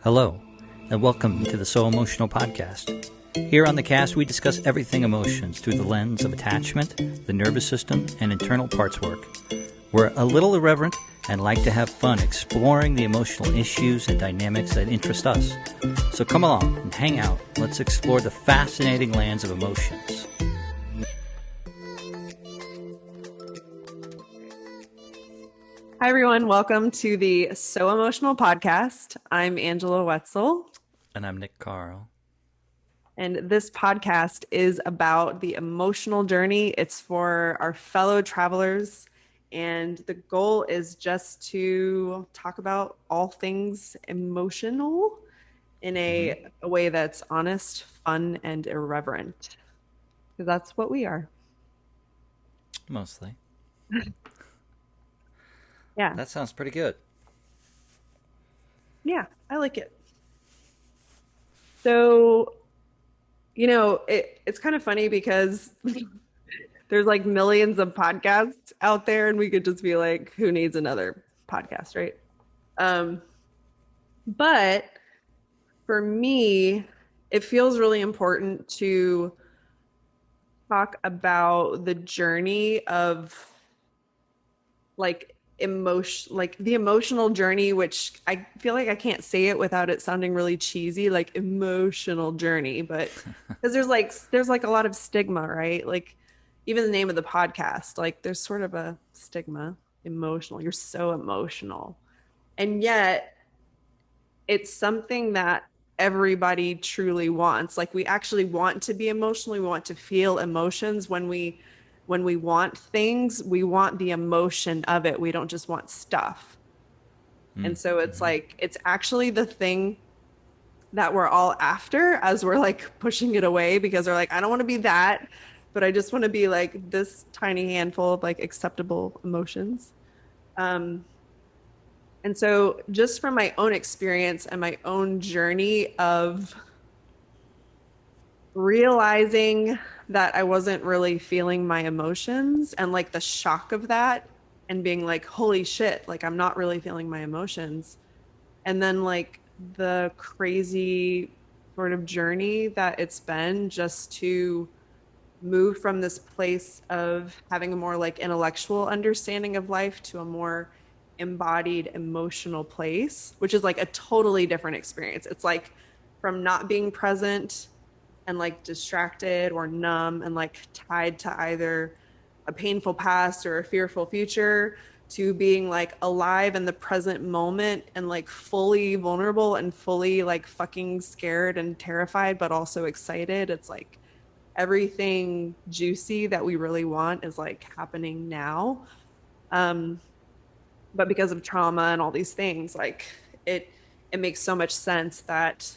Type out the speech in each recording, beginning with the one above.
Hello, and welcome to the So Emotional podcast. Here on the cast, we discuss everything emotions through the lens of attachment, the nervous system, and internal parts work. We're a little irreverent and like to have fun exploring the emotional issues and dynamics that interest us. So come along and hang out. Let's explore the fascinating lands of emotions. Hi, everyone. Welcome to the So Emotional podcast. I'm Angela Wetzel. And I'm Nick Carl. And this podcast is about the emotional journey. It's for our fellow travelers. And the goal is just to talk about all things emotional in a way that's honest, fun, and irreverent. Because that's what we are. Mostly. Yeah. That sounds pretty good. Yeah, I like it. So, it's kind of funny because there's like millions of podcasts out there and we could just be like, who needs another podcast, right? But for me, it feels really important to talk about the journey of like the emotional journey, which I feel like I can't say it without it sounding really cheesy, like emotional journey, but because there's like a lot of stigma, right? Like even the name of the podcast, like there's sort of a stigma, emotional. You're so emotional. And yet it's something that everybody truly wants. Like we actually want to be emotional, we want to feel emotions when we want things, we want the emotion of it. We don't just want stuff. And so it's like, it's actually the thing that we're all after as we're like pushing it away because they're like, I don't want to be that, but I just want to be like this tiny handful of like acceptable emotions. And so just from my own experience and my own journey of realizing that I wasn't really feeling my emotions and like the shock of that and being like, holy shit, like I'm not really feeling my emotions. And then like the crazy sort of journey that it's been just to move from this place of having a more like intellectual understanding of life to a more embodied emotional place, which is like a totally different experience. It's like from not being present and like distracted or numb and like tied to either a painful past or a fearful future to being like alive in the present moment and like fully vulnerable and fully like fucking scared and terrified, but also excited. It's like everything juicy that we really want is like happening now. But because of trauma and all these things, like it makes so much sense that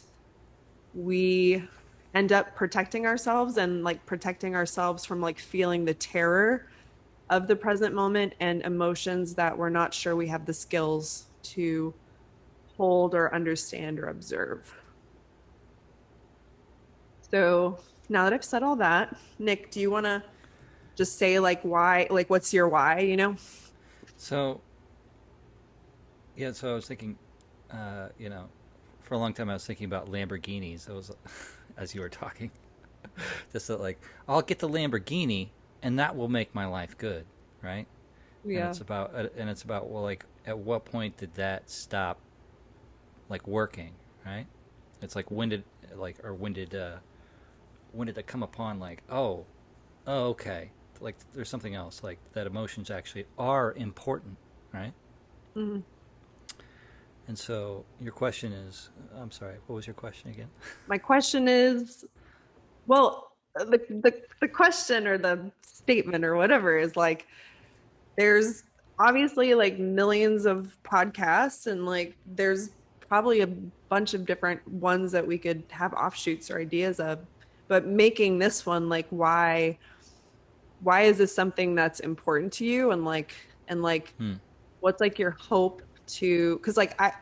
we end up protecting ourselves and like protecting ourselves from like feeling the terror of the present moment and emotions that we're not sure we have the skills to hold or understand or observe. So now that I've said all that, Nick, do you want to just say like why, like what's your why, you know? So I was thinking, for a long time I was thinking about Lamborghinis. I was, as you were talking, just that, like, I'll get the Lamborghini, and that will make my life good, right? Yeah. And it's about, well, like, at what point did that stop, like, working, right? It's like when did it come upon, like, oh, okay, like there's something else, like that emotions actually are important, right? Mm-hmm. And so your question is, I'm sorry, what was your question again? My question is, well, the question or the statement or whatever is like, there's obviously like millions of podcasts and like there's probably a bunch of different ones that we could have offshoots or ideas of, but making this one like why is this something that's important to you and like what's like your hope to, because like I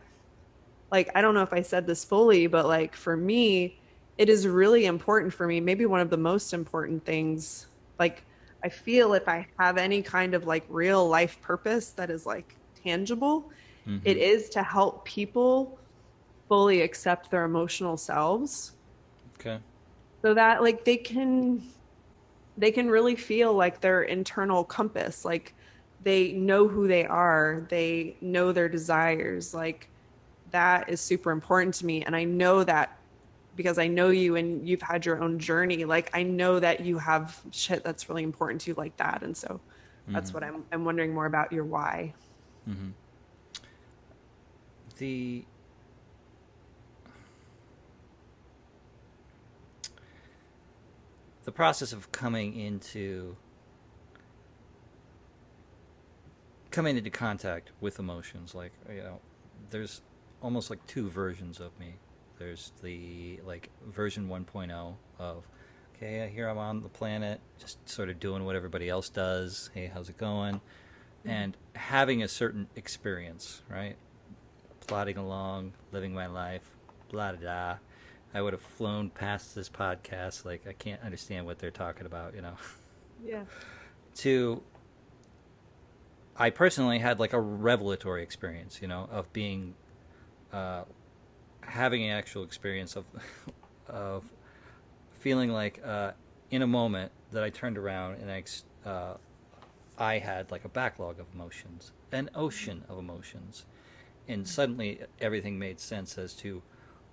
don't know if I said this fully, but like for me, it is really important for me, maybe one of the most important things. Like I feel if I have any kind of like real life purpose that is like tangible, it Mm-hmm. is to help people fully accept their emotional selves Okay. so that like they can really feel like their internal compass, like they know who they are, they know their desires. Like that is super important to me. And I know that because I know you and you've had your own journey. Like I know that you have shit that's really important to you like that. And so that's Mm-hmm. what I'm wondering more about your why. Mm-hmm. The the process of coming into contact with emotions, like, there's almost like two versions of me. There's the like version 1.0 of, okay, here I'm on the planet, just sort of doing what everybody else does. Hey, how's it going? And having a certain experience, right? Plodding along, living my life, blah da da. I would have flown past this podcast like I can't understand what they're talking about. Yeah. To I personally had like a revelatory experience, of being uh, having an actual experience of of feeling like, in a moment that I turned around and I had like a backlog of emotions, an ocean of emotions, and suddenly everything made sense as to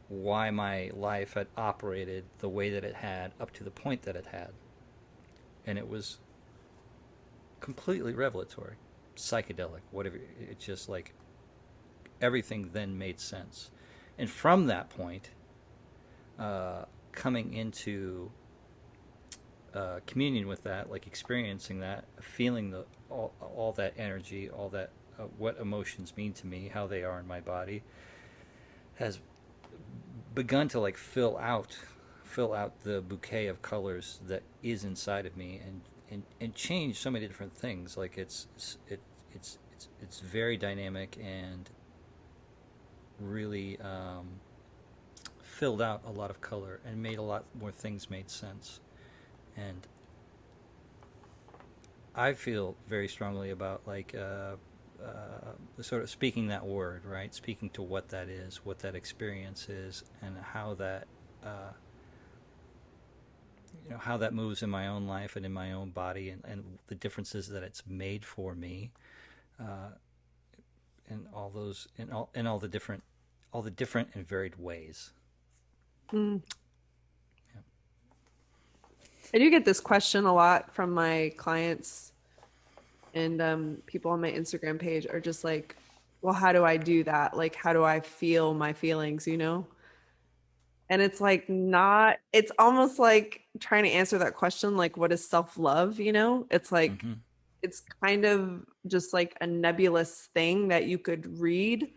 why my life had operated the way that it had up to the point that it had, and it was completely revelatory, psychedelic, whatever. It's just like everything then made sense, and from that point, coming into communion with that, like experiencing that, feeling all that energy, all that, what emotions mean to me, how they are in my body, has begun to like fill out the bouquet of colors that is inside of me, and change so many different things. Like it's very dynamic and really filled out a lot of color and made a lot more things made sense. And I feel very strongly about like sort of speaking that word, right? Speaking to what that is, what that experience is, and uh, how that moves in my own life and in my own body, and the differences that it's made for me, uh, and all the different and varied ways. Mm. Yeah. I do get this question a lot from my clients and people on my Instagram page are just like, well, how do I do that? Like, how do I feel my feelings, you know? And it's like not, it's almost like trying to answer that question, like, what is self-love, you know? It's like, Mm-hmm. it's kind of just like a nebulous thing that you could read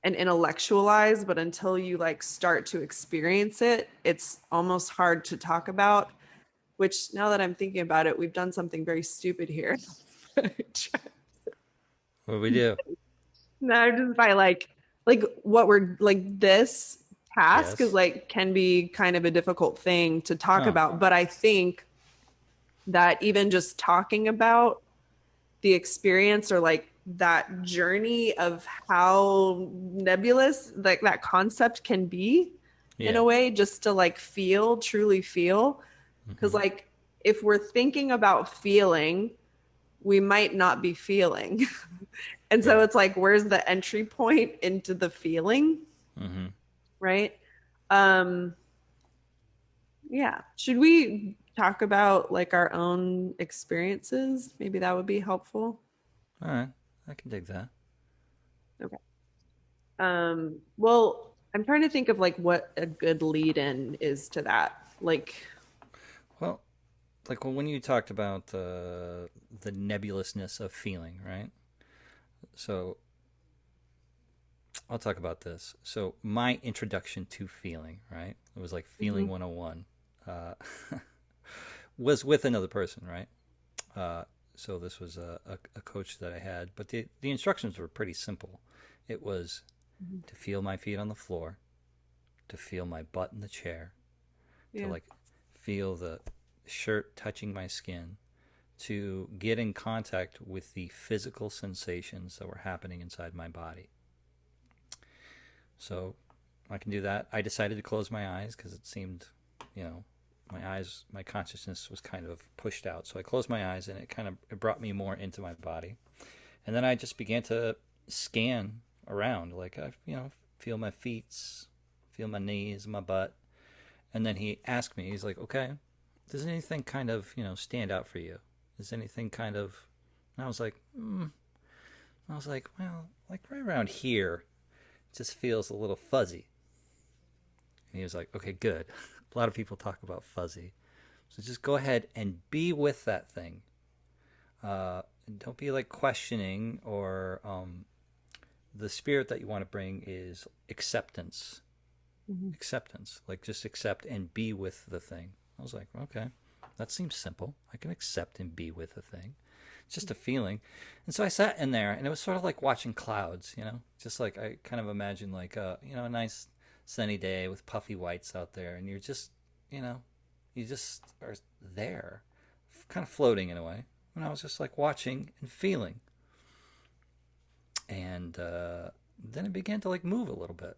and intellectualize, but until you like start to experience it, it's almost hard to talk about, which now that I'm thinking about it, we've done something very stupid here. What do we do? No, just by like what we're like this task is Yes. like can be kind of a difficult thing to talk Oh. about. But I think that even just talking about the experience or like that journey of how nebulous like that concept can be in Yeah. a way, just to like feel, truly feel. Because Mm-hmm. like if we're thinking about feeling, we might not be feeling. And so Right. it's like, where's the entry point into the feeling? Mm-hmm. Right. Um, yeah. Should we talk about like our own experiences? Maybe that would be helpful. All right. I can dig that. Okay. Well, I'm trying to think of like what a good lead in is to that. Like, Well, like when you talked about the nebulousness of feeling, right? So I'll talk about this. So my introduction to feeling, right? It was like feeling mhm, 101. Uh, was with another person, right? Uh, so this was a coach that I had, but the instructions were pretty simple. It was mhm. to feel my feet on the floor, to feel my butt in the chair, to Yeah. like feel the shirt touching my skin, to get in contact with the physical sensations that were happening inside my body. So I can do that. I decided to close my eyes because it seemed, you know, my consciousness was kind of pushed out. So I closed my eyes, and it brought me more into my body. And then I just began to scan around, like I, feel my feet, feel my knees, my butt. And then he asked me, he's like, okay, does anything kind of, stand out for you? Is anything kind of, and I was like, well, like right around here, it just feels a little fuzzy. And he was like, okay, good. A lot of people talk about fuzzy. So just go ahead and be with that thing. And don't be like questioning or the spirit that you want to bring is acceptance. Mm-hmm. Acceptance. Like just accept and be with the thing. I was like, okay, that seems simple. I can accept and be with the thing. It's just a feeling. And so I sat in there, and it was sort of like watching clouds, just like I kind of imagine like a nice sunny day with puffy whites out there, and you're just, you just are there, kind of floating in a way. And I was just like watching and feeling. And then it began to like move a little bit.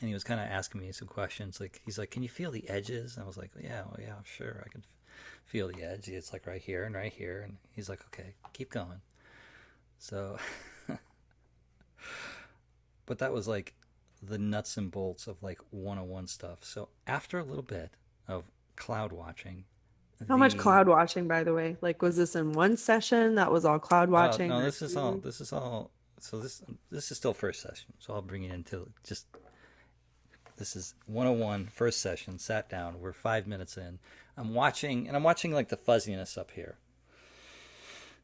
And he was kind of asking me some questions. Like he's like, "Can you feel the edges?" And I was like, "Yeah, well, yeah, sure, I can feel the edge. It's like right here and right here." And he's like, "Okay, keep going." So, but that was like the nuts and bolts of like 101 stuff. So after a little bit of cloud watching, How much the cloud watching, by the way? Like, was this in one session that was all cloud watching no, or this is all. two? This is all. So this is still first session. So I'll bring you into just this is 101 first session. Sat down. We're 5 minutes in. I'm watching, and I'm watching like the fuzziness up here.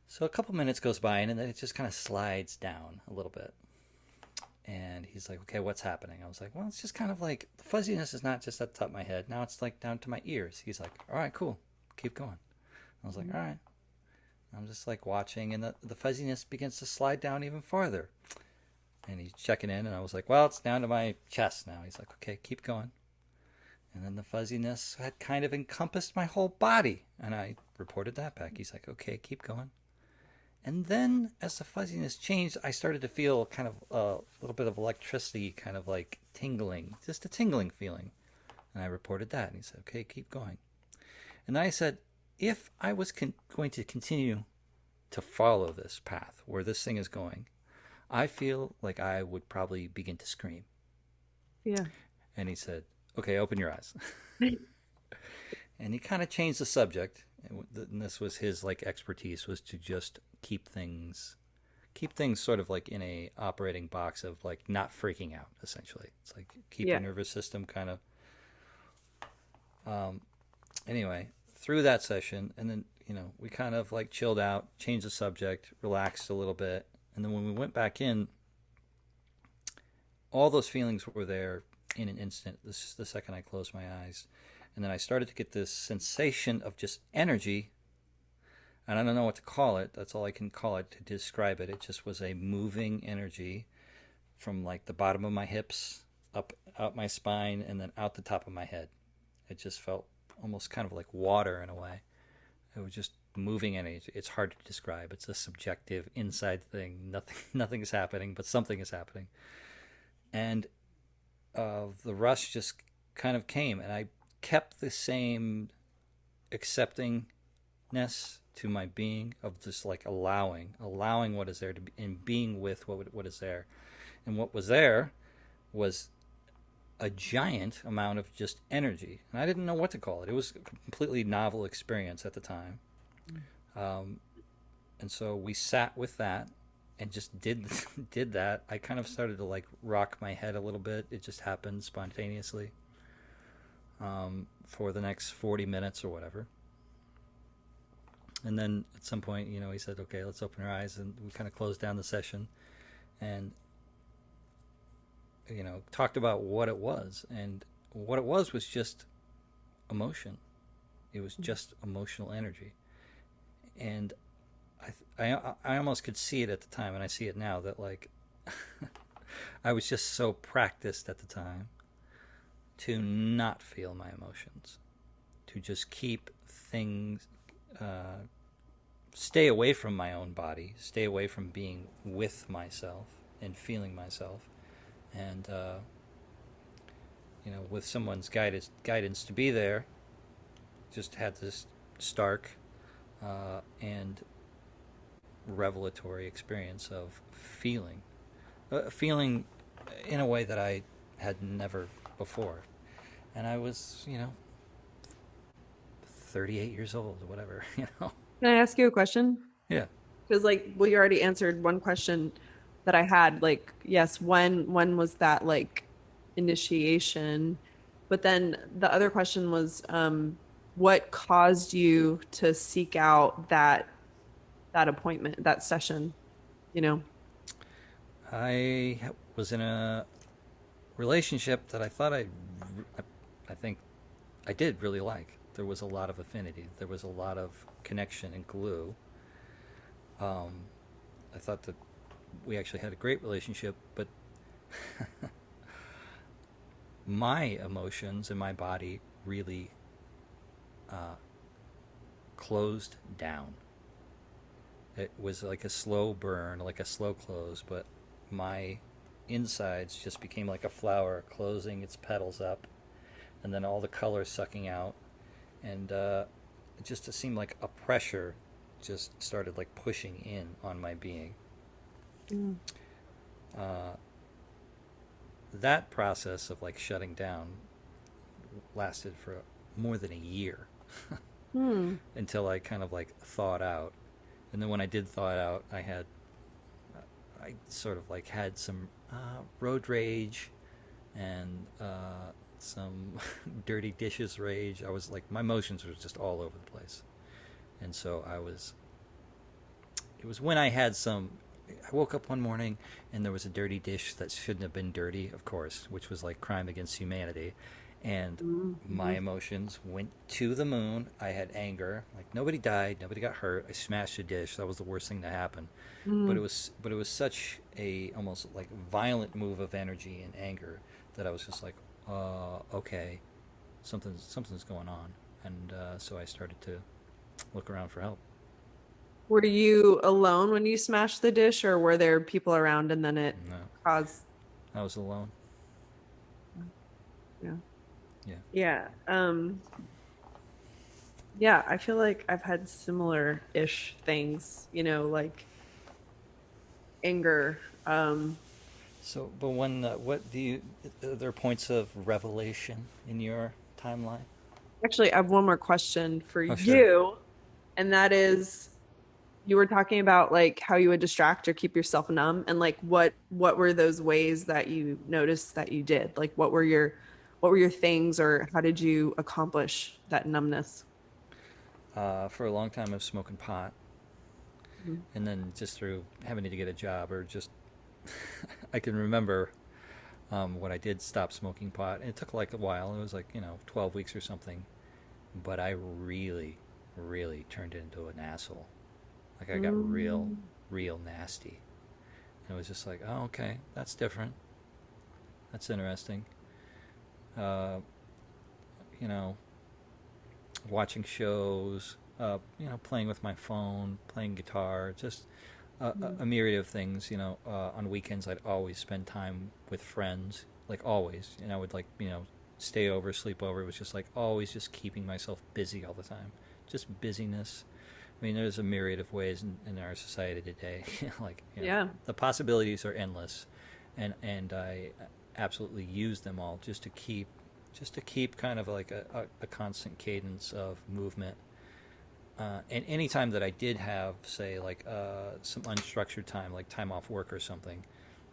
So a couple minutes goes by, and then it just kind of slides down a little bit. And he's like, "Okay, what's happening?" I was like, "Well, it's just kind of like the fuzziness is not just at the top of my head. Now it's like down to my ears." He's like, "All right, cool, keep going." I was like, "All right." I'm just like watching, and the fuzziness begins to slide down even farther. And he's checking in, and I was like, "Well, it's down to my chest now." He's like, "Okay, keep going." And then the fuzziness had kind of encompassed my whole body, and I reported that back. He's like, "Okay, keep going." And then as the fuzziness changed, I started to feel kind of a little bit of electricity, kind of like tingling, just a tingling feeling. And I reported that, and he said, "Okay, keep going." And then I said, if I was going to continue to follow this path where this thing is going, I feel like I would probably begin to scream. Yeah. And he said, "Okay, open your eyes." And he kind of changed the subject. And this was his like expertise, was to just keep things sort of like in a operating box of like not freaking out. Essentially, it's like keep your Yeah. nervous system kind of. Anyway, through that session, and then we kind of like chilled out, changed the subject, relaxed a little bit, and then when we went back in, all those feelings were there in an instant. This is the second I closed my eyes. And then I started to get this sensation of just energy. And I don't know what to call it. That's all I can call it to describe it. It just was a moving energy from like the bottom of my hips up out my spine and then out the top of my head. It just felt almost kind of like water in a way. It was just moving energy. It's hard to describe. It's a subjective inside thing. Nothing's happening, but something is happening. And the rush just kind of came, and I kept the same acceptingness to my being of just like allowing what is there to be, and being with what is there. And what was there was a giant amount of just energy, and I didn't know what to call it. It was a completely novel experience at the time. And so we sat with that and just did that. I kind of started to like rock my head a little bit. It just happened spontaneously for the next 40 minutes or whatever. And then at some point, he said, "Okay, let's open our eyes," and we kind of closed down the session and talked about what it was, and what it was just emotion. It was just emotional energy, and I almost could see it at the time, and I see it now that like I was just so practiced at the time to not feel my emotions, to just keep things, stay away from my own body, stay away from being with myself and feeling myself, and with someone's guidance to be there, just had this stark and revelatory experience of feeling in a way that I had never before. And I was, 38 years old or whatever, Can I ask you a question? Yeah. Because well, you already answered one question that I had. Like, yes, when was that like initiation? But then the other question was, what caused you to seek out that appointment, that session, you know? I was in a relationship that I think I did really like. There was a lot of affinity. There was a lot of connection and glue. Um, I thought that we actually had a great relationship, but my emotions and my body really uh, closed down. It was like a slow burn, like a slow close, but my insides just became like a flower closing its petals up, and then all the color sucking out, and it just seemed like a pressure just started like pushing in on my being. Mm. Uh, that process of like shutting down lasted for more than a year Hmm. until I kind of like thawed out. And then when I did thaw out, I sort of like had some road rage and some dirty dishes rage. I was like, my emotions were just all over the place. And so it was when I had some, I woke up one morning and there was a dirty dish that shouldn't have been dirty, of course, which was like crime against humanity. And my Mm-hmm. emotions went to the moon. I had anger. Like nobody died, nobody got hurt. I smashed a dish. That was the worst thing to happen. Mm. But it was such a almost like violent move of energy and anger that I was just like, okay, something's going on. And so I started to look around for help. Were you alone when you smashed the dish, or were there people around and then it No, caused? I was alone. Yeah. Yeah. Yeah. Yeah, I feel like I've had similar-ish things, like anger. So, but what do you? Are there points of revelation in your timeline? Actually, I have one more question for Oh, sure. you, and that is you were talking about like how you would distract or keep yourself numb, and like what were those ways that you noticed that you did? Like what were your things, or how did you accomplish that numbness? For a long time, I was smoking pot, Mhm. and then just through having to get a job or just, I can remember when I did stop smoking pot. And it took like a while. It was like 12 weeks or something, but I really, really turned into an asshole. Like I got real, Mm. real nasty. And it was just like, oh, okay, that's different. That's interesting. Uh, you know, watching shows, playing with my phone, playing guitar, just a myriad of things. On weekends I'd always spend time with friends, like always, and I would like stay over, sleep over. It was just like always just keeping myself busy all the time, just busyness. I mean, there's a myriad of ways in our society today. Like Yeah. the possibilities are endless, and I absolutely use them all just to keep kind of like a constant cadence of movement. And any time that I did have, say, like some unstructured time, like time off work or something,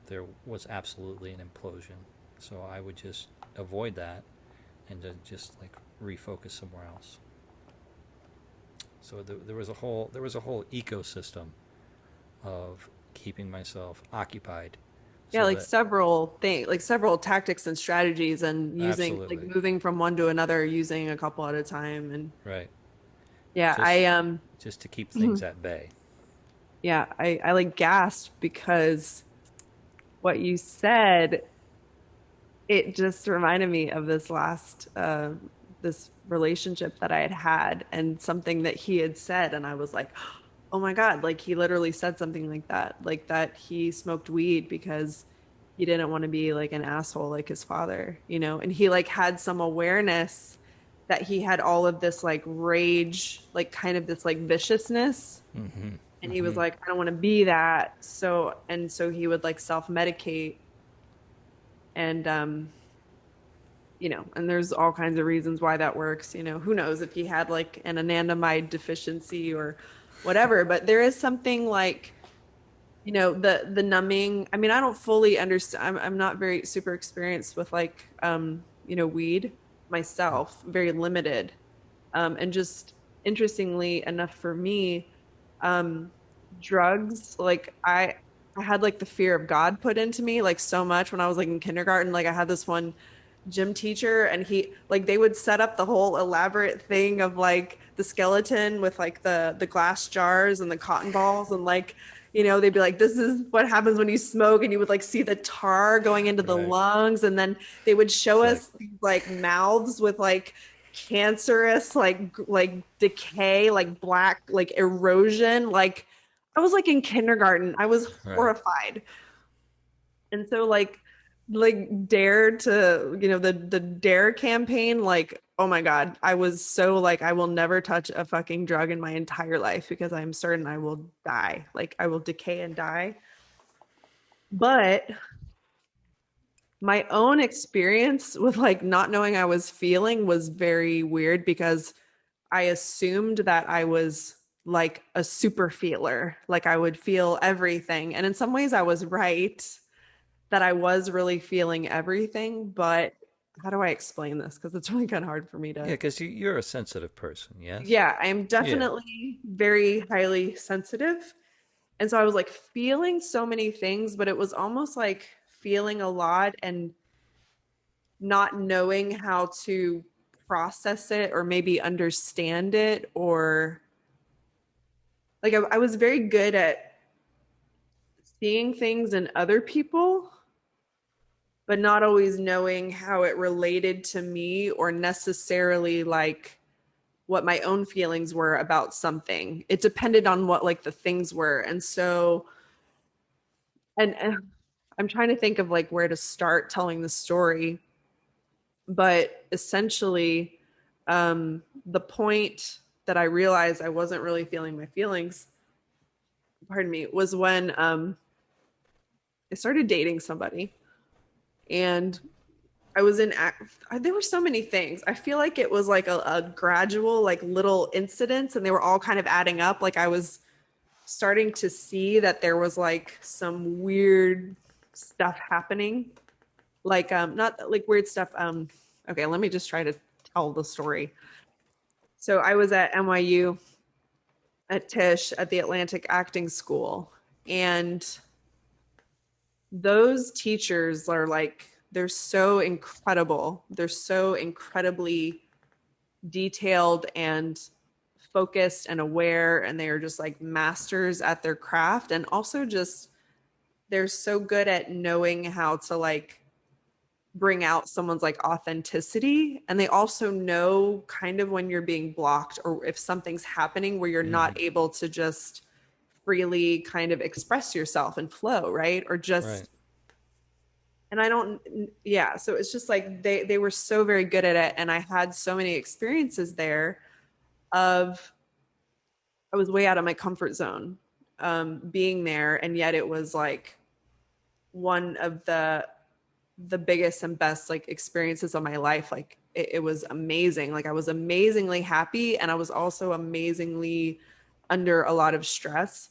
there was absolutely an implosion. So I would just avoid that and to just like refocus somewhere else. So there was a whole ecosystem of keeping myself occupied, Yeah, so like that several tactics and strategies, and using like absolutely moving from one to another, using a couple at a time. And right, yeah, just just to keep things at bay. yeah, I like gasped because what you said, it just reminded me of this relationship that I had and something that he had said, and I was like, oh my God, like he literally said something like that he smoked weed because he didn't want to be like an asshole like his father, you know, and he like had some awareness that he had all of this like rage, like kind of this like viciousness. And he was like, I don't want to be that. So he would like self-medicate and you know, and there's all kinds of reasons why that works. You know, who knows if he had like an anandamide deficiency or whatever, but there is something like, you know, the numbing. I mean, I don't fully understand. I'm not very super experienced with like you know, weed myself, very limited. And just interestingly enough for me, um, drugs, like I had like the fear of God put into me like so much when I was like in kindergarten. Like I had this one gym teacher and he like they would set up the whole elaborate thing of like the skeleton with like the glass jars and the cotton balls and like, you know, they'd be like, this is what happens when you smoke, and you would like see the tar going into the Right. lungs, and then they would show It's like, us these, like mouths with like cancerous like decay, like black like erosion. Like I was like in kindergarten, I was right. horrified. And so like dare to, you know, the dare campaign, like oh my god, I was so like I will never touch a fucking drug in my entire life because I'm certain I will die, like I will decay and die. But my own experience with like not knowing I was feeling was very weird because I assumed that I was like a super feeler, like I would feel everything. And in some ways, I was right that I was really feeling everything. But how do I explain this? Because it's really kind of hard for me Yeah, to. because you're a sensitive person, yes? Yeah, I am Yeah. definitely very highly sensitive. And so I was like feeling so many things, but it was almost like feeling a lot and not knowing how to process it or maybe understand it, or like I was very good at seeing things in other people but not always knowing how it related to me or necessarily like what my own feelings were about something. It depended on what like the things were. And so and I'm trying to think of like where to start telling the story, but essentially the point that I realized I wasn't really feeling my feelings, pardon me, was when I started dating somebody, and I was in there were so many things. I feel like it was like a gradual like little incidents, and they were all kind of adding up. Like I was starting to see that there was like some weird stuff happening. Like not like weird stuff. Okay, let me just try to tell the story. So I was at NYU at Tisch at the Atlantic Acting School, and those teachers are like they're so incredible. They're so incredibly detailed and focused and aware, and they are just like masters at their craft, and also just they're so good at knowing how to like bring out someone's like authenticity, and they also know kind of when you're being blocked or if something's happening where you're not able to just freely kind of express yourself and flow, right? Or Right. just, and I don't, yeah, so it's just like they were so very good at it, and I had so many experiences there of I was way out of my comfort zone being there, and yet it was like one of the biggest and best like experiences of my life. Like it was amazing. Like I was amazingly happy, and I was also amazingly under a lot of stress.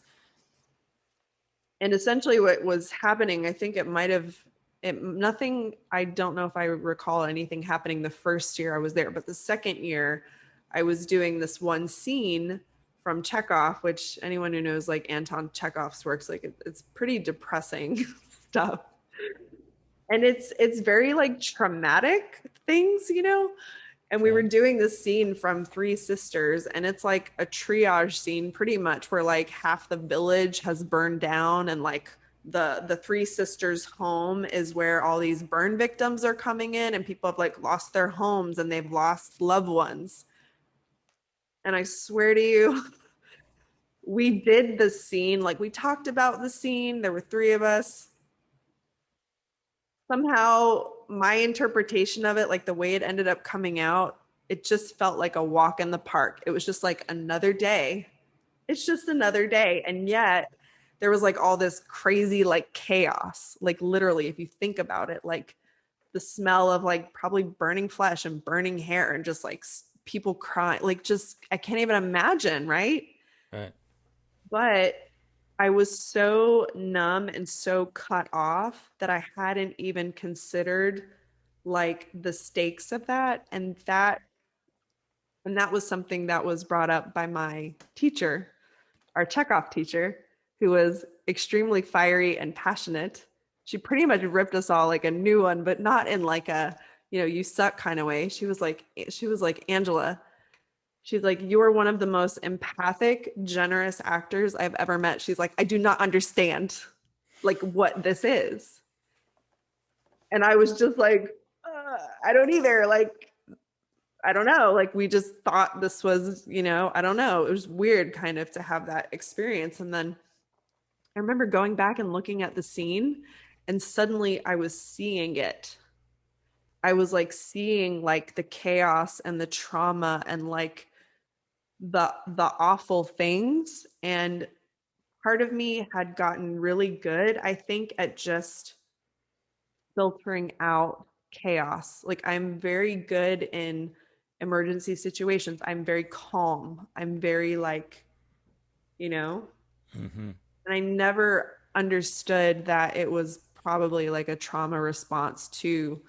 And essentially what was happening, I think it might have it nothing, I don't know if I recall anything happening the first year I was there, but the second year I was doing this one scene from Chekhov, which anyone who knows like Anton Chekhov's works, like it's pretty depressing stuff. And it's very like traumatic things, you know? And we were Okay. doing this scene from Three Sisters, and it's like a triage scene pretty much where like half the village has burned down, and like the Three Sisters home is where all these burn victims are coming in, and people have like lost their homes and they've lost loved ones. And I swear to you, we did the scene, like we talked about the scene. There were three of us. somehow my interpretation of it, like the way it ended up coming out, it just felt like a walk in the park. It was just like another day. It's just another day. And yet there was like all this crazy like chaos. Like literally, if you think about it, like the smell of like probably burning flesh and burning hair and just like people crying, like just I can't even imagine, right? Right. But I was so numb and so cut off that I hadn't even considered like the stakes of that. And that was something that was brought up by my teacher, our Chekhov teacher, who was extremely fiery and passionate. She pretty much ripped us all like a new one, but not in like a, you suck kind of way. She was like, Angela, she's like, you are one of the most empathic, generous actors I've ever met. She's like, I do not understand like what this is. And I was just like, I don't either. Like, I don't know. Like, we just thought this was, I don't know. It was weird kind of to have that experience. And then I remember going back and looking at the scene, and suddenly I was seeing it. I was like seeing like the chaos and the trauma and like the awful things. And part of me had gotten really good, I think, at just filtering out chaos. Like I'm very good in emergency situations. I'm very calm. I'm very like, you know, Mm-hmm. and I never understood that it was probably like a trauma response to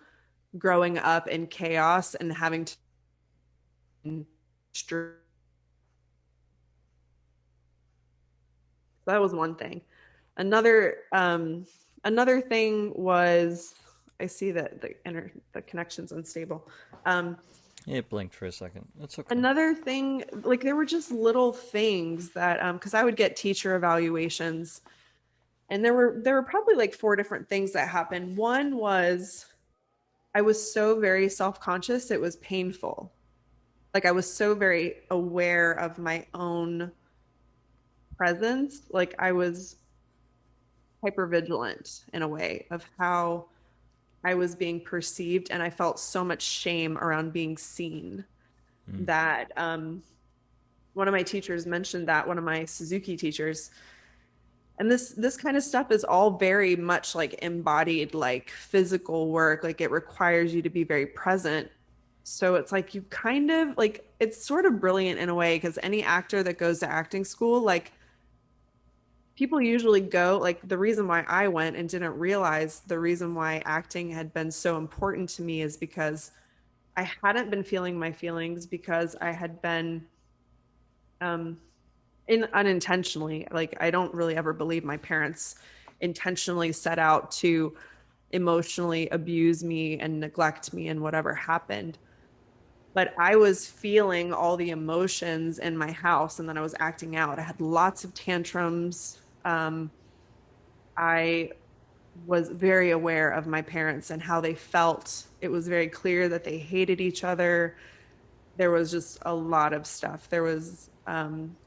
growing up in chaos and having to that was one thing. Another thing was I see that the connection's unstable. Um, It blinked for a second. That's okay. Another thing, like there were just little things that because I would get teacher evaluations, and there were probably like four different things that happened. One was I was so very self-conscious, it was painful. Like I was so very aware of my own presence, like I was hyper vigilant in a way of how I was being perceived, and I felt so much shame around being seen Mm. that one of my teachers mentioned that one of my Suzuki teachers, and this kind of stuff is all very much like embodied like physical work, like it requires you to be very present. So it's like you kind of like it's sort of brilliant in a way because any actor that goes to acting school, like people usually go, like the reason why I went and didn't realize the reason why acting had been so important to me is because I hadn't been feeling my feelings because I had been um in unintentionally, like I don't really ever believe my parents intentionally set out to emotionally abuse me and neglect me and whatever happened, but I was feeling all the emotions in my house and then I was acting out. I had lots of tantrums. I was very aware of my parents and how they felt. It was very clear that they hated each other. There was just a lot of stuff. There was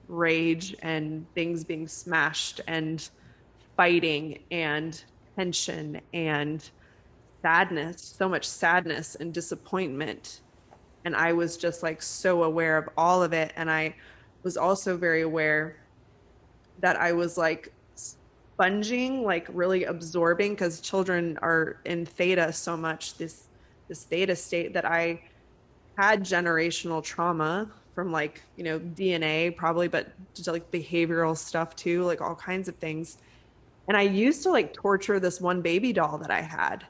rage and things being smashed and fighting and tension and sadness, so much sadness and disappointment. And I was just like so aware of all of it. And I was also very aware that I was like sponging, like really absorbing, because children are in theta so much, this theta state, that I had generational trauma from like, DNA probably, but just like behavioral stuff too, like all kinds of things. And I used to like torture this one baby doll that I had.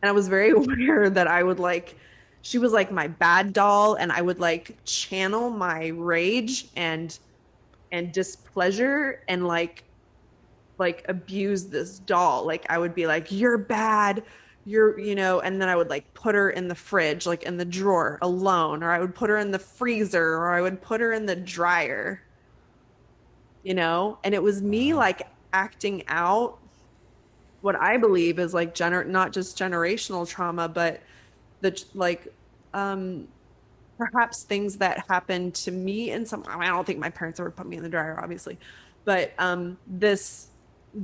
And I was very aware that I would like, she was like my bad doll, and I would like channel my rage and displeasure and like abuse this doll. Like I would be like, you're bad, and then I would like put her in the fridge, like in the drawer alone, or I would put her in the freezer, or I would put her in the dryer, and it was me Wow. like acting out what I believe is like not just generational trauma, but the like um perhaps things that happened to me in some, I don't think my parents ever put me in the dryer, obviously, but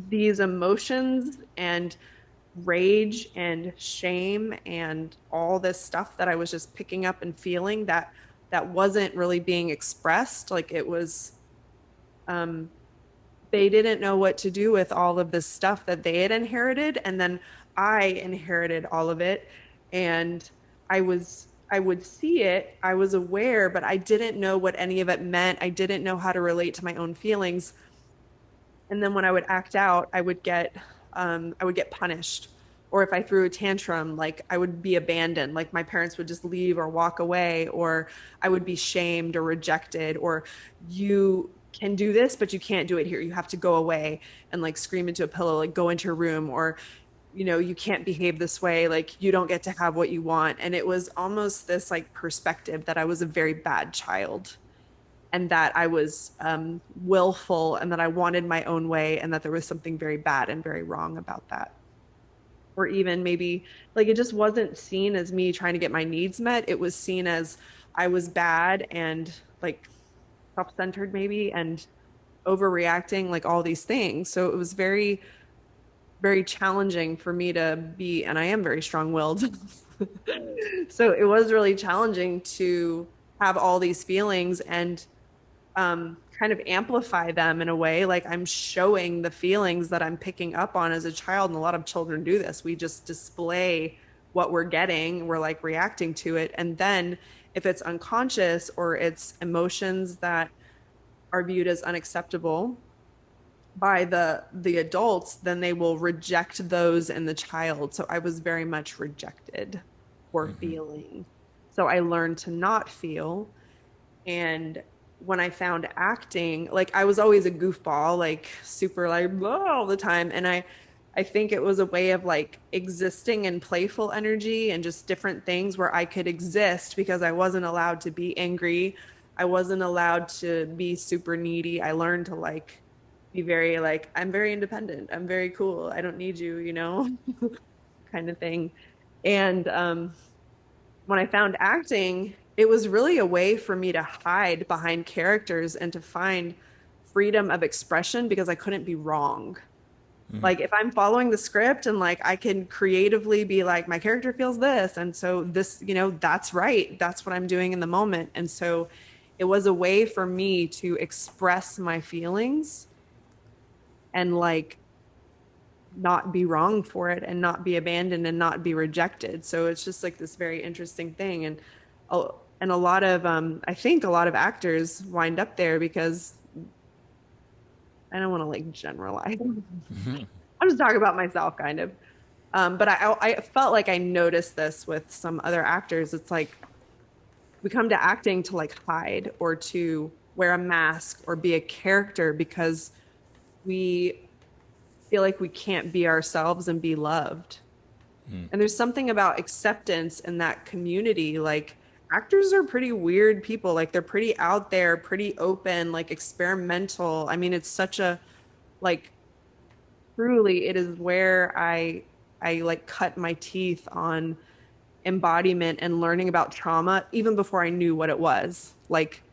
these emotions and rage and shame and all this stuff that I was just picking up and feeling that wasn't really being expressed. Like it was, um, they didn't know what to do with all of this stuff that they had inherited. And then I inherited all of it. And I would see it, I was aware, but I didn't know what any of it meant. I didn't know how to relate to my own feelings. And then when I would act out, I would get punished. Or if I threw a tantrum, like I would be abandoned, like my parents would just leave or walk away, or I would be shamed or rejected, or you can do this, but you can't do it here. You have to go away and like scream into a pillow, like go into your room, or you can't behave this way, like you don't get to have what you want. And it was almost this like perspective that I was a very bad child and that I was willful and that I wanted my own way and that there was something very bad and very wrong about that. Or even maybe like it just wasn't seen as me trying to get my needs met. It was seen as I was bad and like self-centered maybe and overreacting, like all these things. So it was very, very challenging for me to be, and I am very strong-willed. So it was really challenging to have all these feelings and kind of amplify them in a way. Like I'm showing the feelings that I'm picking up on as a child. And a lot of children do this. We just display what we're getting, we're like reacting to it. And then if it's unconscious or it's emotions that are viewed as unacceptable by the adults, then they will reject those in the child. So I was very much rejected for feeling. So I learned to not feel. And when I found acting, like I was always a goofball, like super like blah, all the time. And I think it was a way of like existing in playful energy and just different things where I could exist because I wasn't allowed to be angry. I wasn't allowed to be super needy. I learned to like be very like, I'm very independent. I'm very cool. I don't need you, kind of thing. And when I found acting, it was really a way for me to hide behind characters and to find freedom of expression because I couldn't be wrong. Like if I'm following the script and like I can creatively be like, my character feels this. And so this, that's right. That's what I'm doing in the moment. And so it was a way for me to express my feelings and like not be wrong for it and not be abandoned and not be rejected. So it's just like this very interesting thing. And a lot of I think a lot of actors wind up there because I don't want to like generalize. I'm just talking about myself kind of. But I felt like I noticed this with some other actors. It's like we come to acting to like hide or to wear a mask or be a character because we feel like we can't be ourselves and be loved. And there's something about acceptance in that community. Like actors are pretty weird people. Like they're pretty out there, pretty open, like experimental. I mean, it's such a like truly it is where I like cut my teeth on embodiment and learning about trauma even before I knew what it was. Like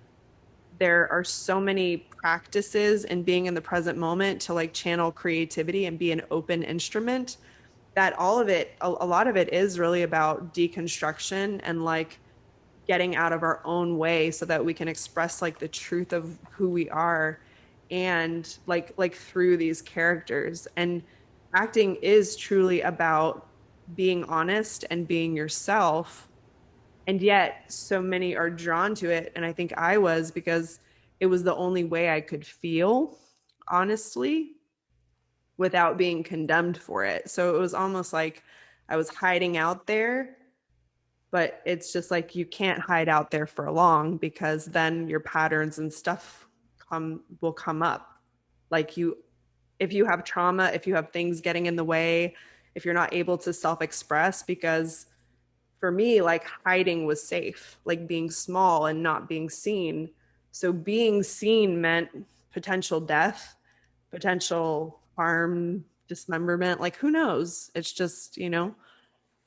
there are so many practices in being in the present moment to like channel creativity and be an open instrument that all of it, a lot of it is really about deconstruction and like getting out of our own way so that we can express like the truth of who we are and like through these characters. And acting is truly about being honest and being yourself, and yet so many are drawn to it, and I think I was because it was the only way I could feel honestly without being condemned for it. So it was almost like I was hiding out there, but it's just like you can't hide out there for long because then your patterns and stuff will come up. Like if you have trauma, if you have things getting in the way, if you're not able to self-express, because for me, like hiding was safe, like being small and not being seen. So being seen meant potential death, potential harm, dismemberment, like who knows? It's just,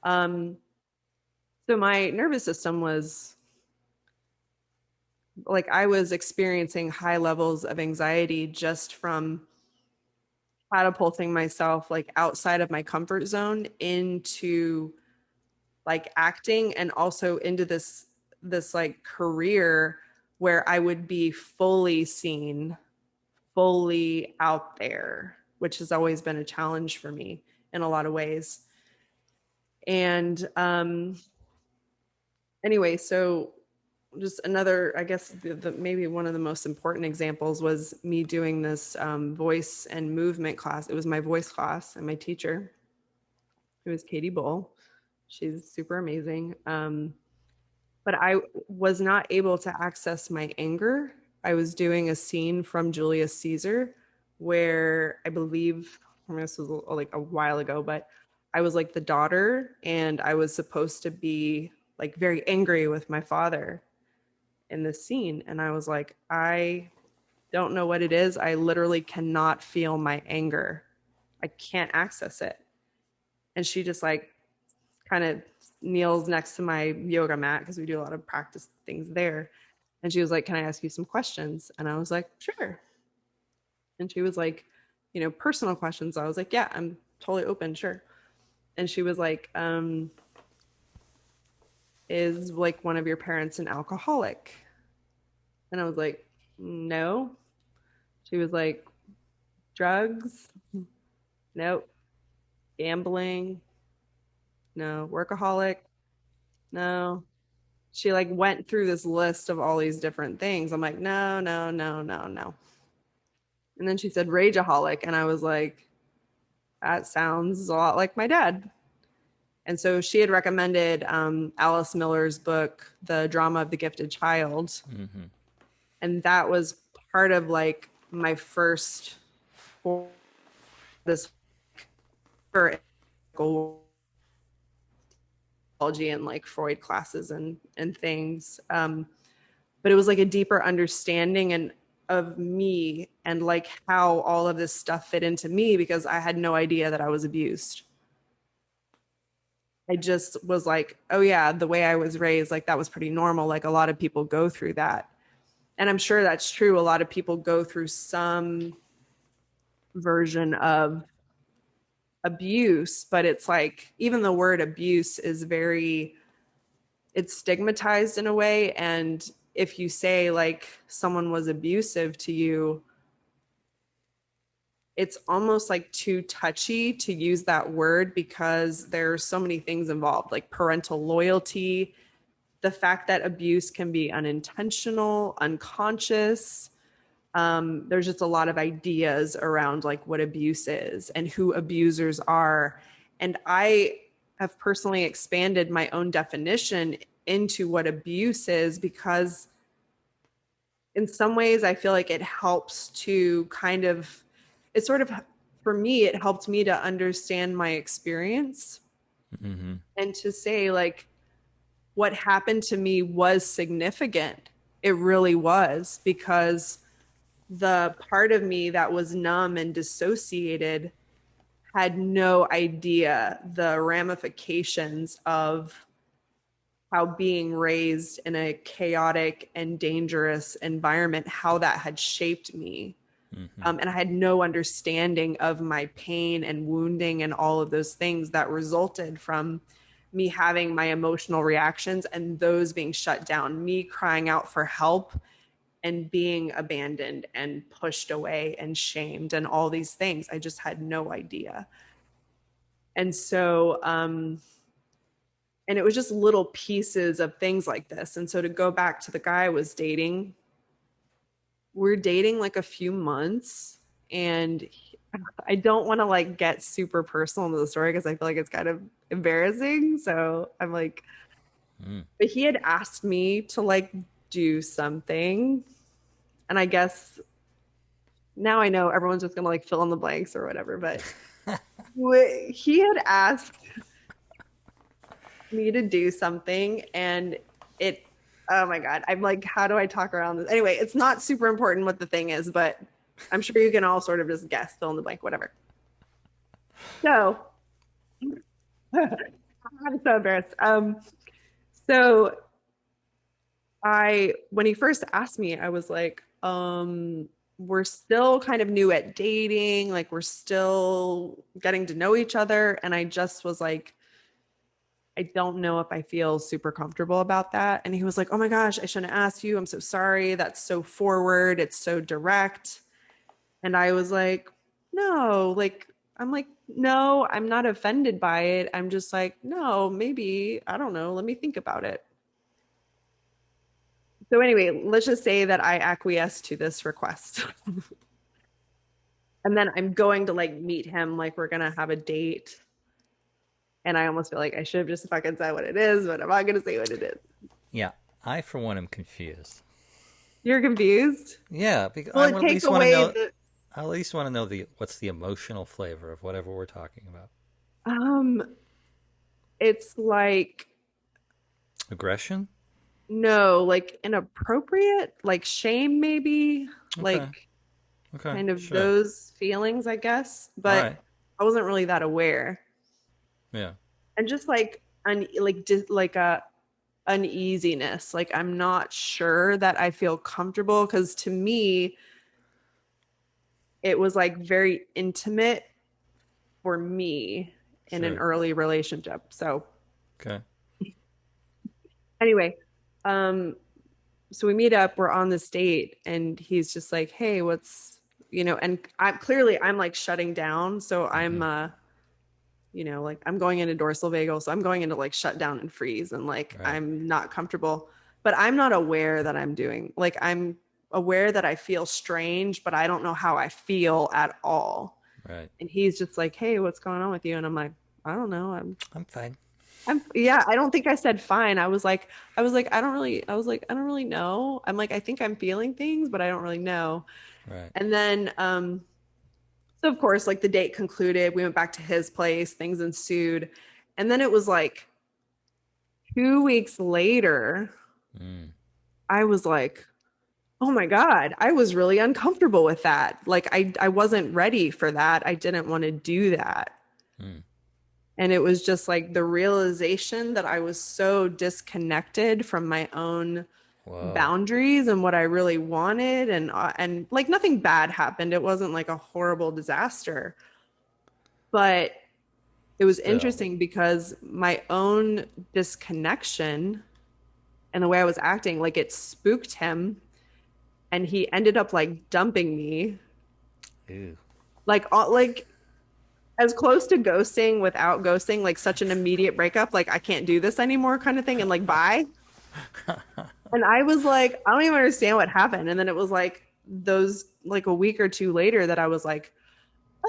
Um, so my nervous system was like I was experiencing high levels of anxiety just from catapulting myself like outside of my comfort zone into like acting, and also into this like career where I would be fully seen, fully out there, which has always been a challenge for me in a lot of ways. And anyway, so just another, I guess maybe one of the most important examples was me doing this voice and movement class. It was my voice class, and my teacher, who was Katie Bull, she's super amazing. But I was not able to access my anger. I was doing a scene from Julius Caesar where I believe, I mean, this was like a while ago, but I was like the daughter, and I was supposed to be like very angry with my father in this scene. And I was like, I don't know what it is. I literally cannot feel my anger. I can't access it. And she just like kind of kneels next to my yoga mat, because we do a lot of practice things there. And she was like, "Can I ask you some questions?" And I was like, "Sure." And she was like, personal questions. I was like, "Yeah, I'm totally open, sure." And she was like, "Is like one of your parents an alcoholic?" And I was like, "No." She was like, "Drugs?" Nope. Gambling? No. Workaholic? No. She like went through this list of all these different things. I'm like, no, no, no, no, no. And then she said rageaholic. And I was like, that sounds a lot like my dad. And so she had recommended Alice Miller's book, The Drama of the Gifted Child. Mm-hmm. And that was part of like my first this for and like Freud classes and things. But it was like a deeper understanding and of me, and like how all of this stuff fit into me, because I had no idea that I was abused. I just was like, oh yeah, the way I was raised, like that was pretty normal. Like a lot of people go through that. And I'm sure that's true. A lot of people go through some version of abuse, but it's like even the word abuse is very, it's stigmatized in a way. And if you say like someone was abusive to you, it's almost like too touchy to use that word, because there's so many things involved, like parental loyalty, the fact that abuse can be unintentional, unconscious. There's just a lot of ideas around like what abuse is and who abusers are. And I have personally expanded my own definition into what abuse is, because in some ways I feel like it helps to kind of, it sort of, for me, it helped me to understand my experience, Mm-hmm. and to say like what happened to me was significant. It really was, because the part of me that was numb and dissociated had no idea the ramifications of how being raised in a chaotic and dangerous environment, how that had shaped me. Mm-hmm. And I had no understanding of my pain and wounding and all of those things that resulted from me having my emotional reactions and those being shut down, me crying out for help and being abandoned and pushed away and shamed and all these things. I just had no idea. And so, and it was just little pieces of things like this. And so to go back to the guy I was dating, we're dating like a few months, and I don't want to like get super personal into the story because I feel like it's kind of embarrassing. So I'm like, but he had asked me to like do something. And I guess now I know everyone's just gonna like fill in the blanks or whatever, but he had asked me to do something, and it, oh my god, I'm like, how do I talk around this? Anyway, it's not super important what the thing is, but I'm sure you can all sort of just guess, fill in the blank, whatever. So I'm so embarrassed. So when he first asked me, I was like, we're still kind of new at dating, like we're still getting to know each other. And I just was like, I don't know if I feel super comfortable about that. And he was like, oh my gosh, I shouldn't ask you. I'm so sorry. That's so forward. It's so direct. And I was like, no, like, I'm like, no, I'm not offended by it. I'm just like, no, maybe, I don't know. Let me think about it. So anyway, let's just say that I acquiesce to this request. And then I'm going to like meet him, like we're gonna have a date. And I almost feel like I should have just fucking said what it is, but I'm not gonna say what it is. Yeah, I for one am confused. You're confused? Yeah, because Well, I it at takes least want to away know. the I at least want to know the what's the emotional flavor of whatever we're talking about. um it's like Aggression. no, like inappropriate, like shame maybe, Okay. like Okay. kind of Sure. those feelings, I guess. All But right. I wasn't really that aware. Yeah. And just like like a uneasiness, like I'm not sure that I feel comfortable because to me it was like very intimate for me in an Sure. early relationship. So Okay. anyway, um so we meet up, we're on this date, and he's just like, hey, what's, and I'm like shutting down. So I'm, Mm-hmm. like I'm going into dorsal vagal. So I'm going into like shut down and freeze, and like Right. I'm not comfortable, but I'm not aware that I'm doing, like, I'm aware that I feel strange, but I don't know how I feel at all. Right. And he's just like, hey, what's going on with you? And I'm like, I don't know. I'm fine. Yeah, I don't think I said fine. I don't really know. I'm like, I think I'm feeling things, but I don't really know. Right. And then, so of course, like the date concluded, we went back to his place, things ensued. And then it was like 2 weeks later, Mm. I was like, oh my God, I was really uncomfortable with that. Like I wasn't ready for that. I didn't want to do that. Mm. And it was just like the realization that I was so disconnected from my own Whoa. boundaries and what I really wanted, and like nothing bad happened. It wasn't like a horrible disaster, but it was Still. interesting because my own disconnection and the way I was acting, like it spooked him, and he ended up like dumping me, Ew. like as close to ghosting without ghosting, like such an immediate breakup, like I can't do this anymore kind of thing, and like bye. And I was like, I don't even understand what happened. And then it was like those, like a week or two later, that I was like,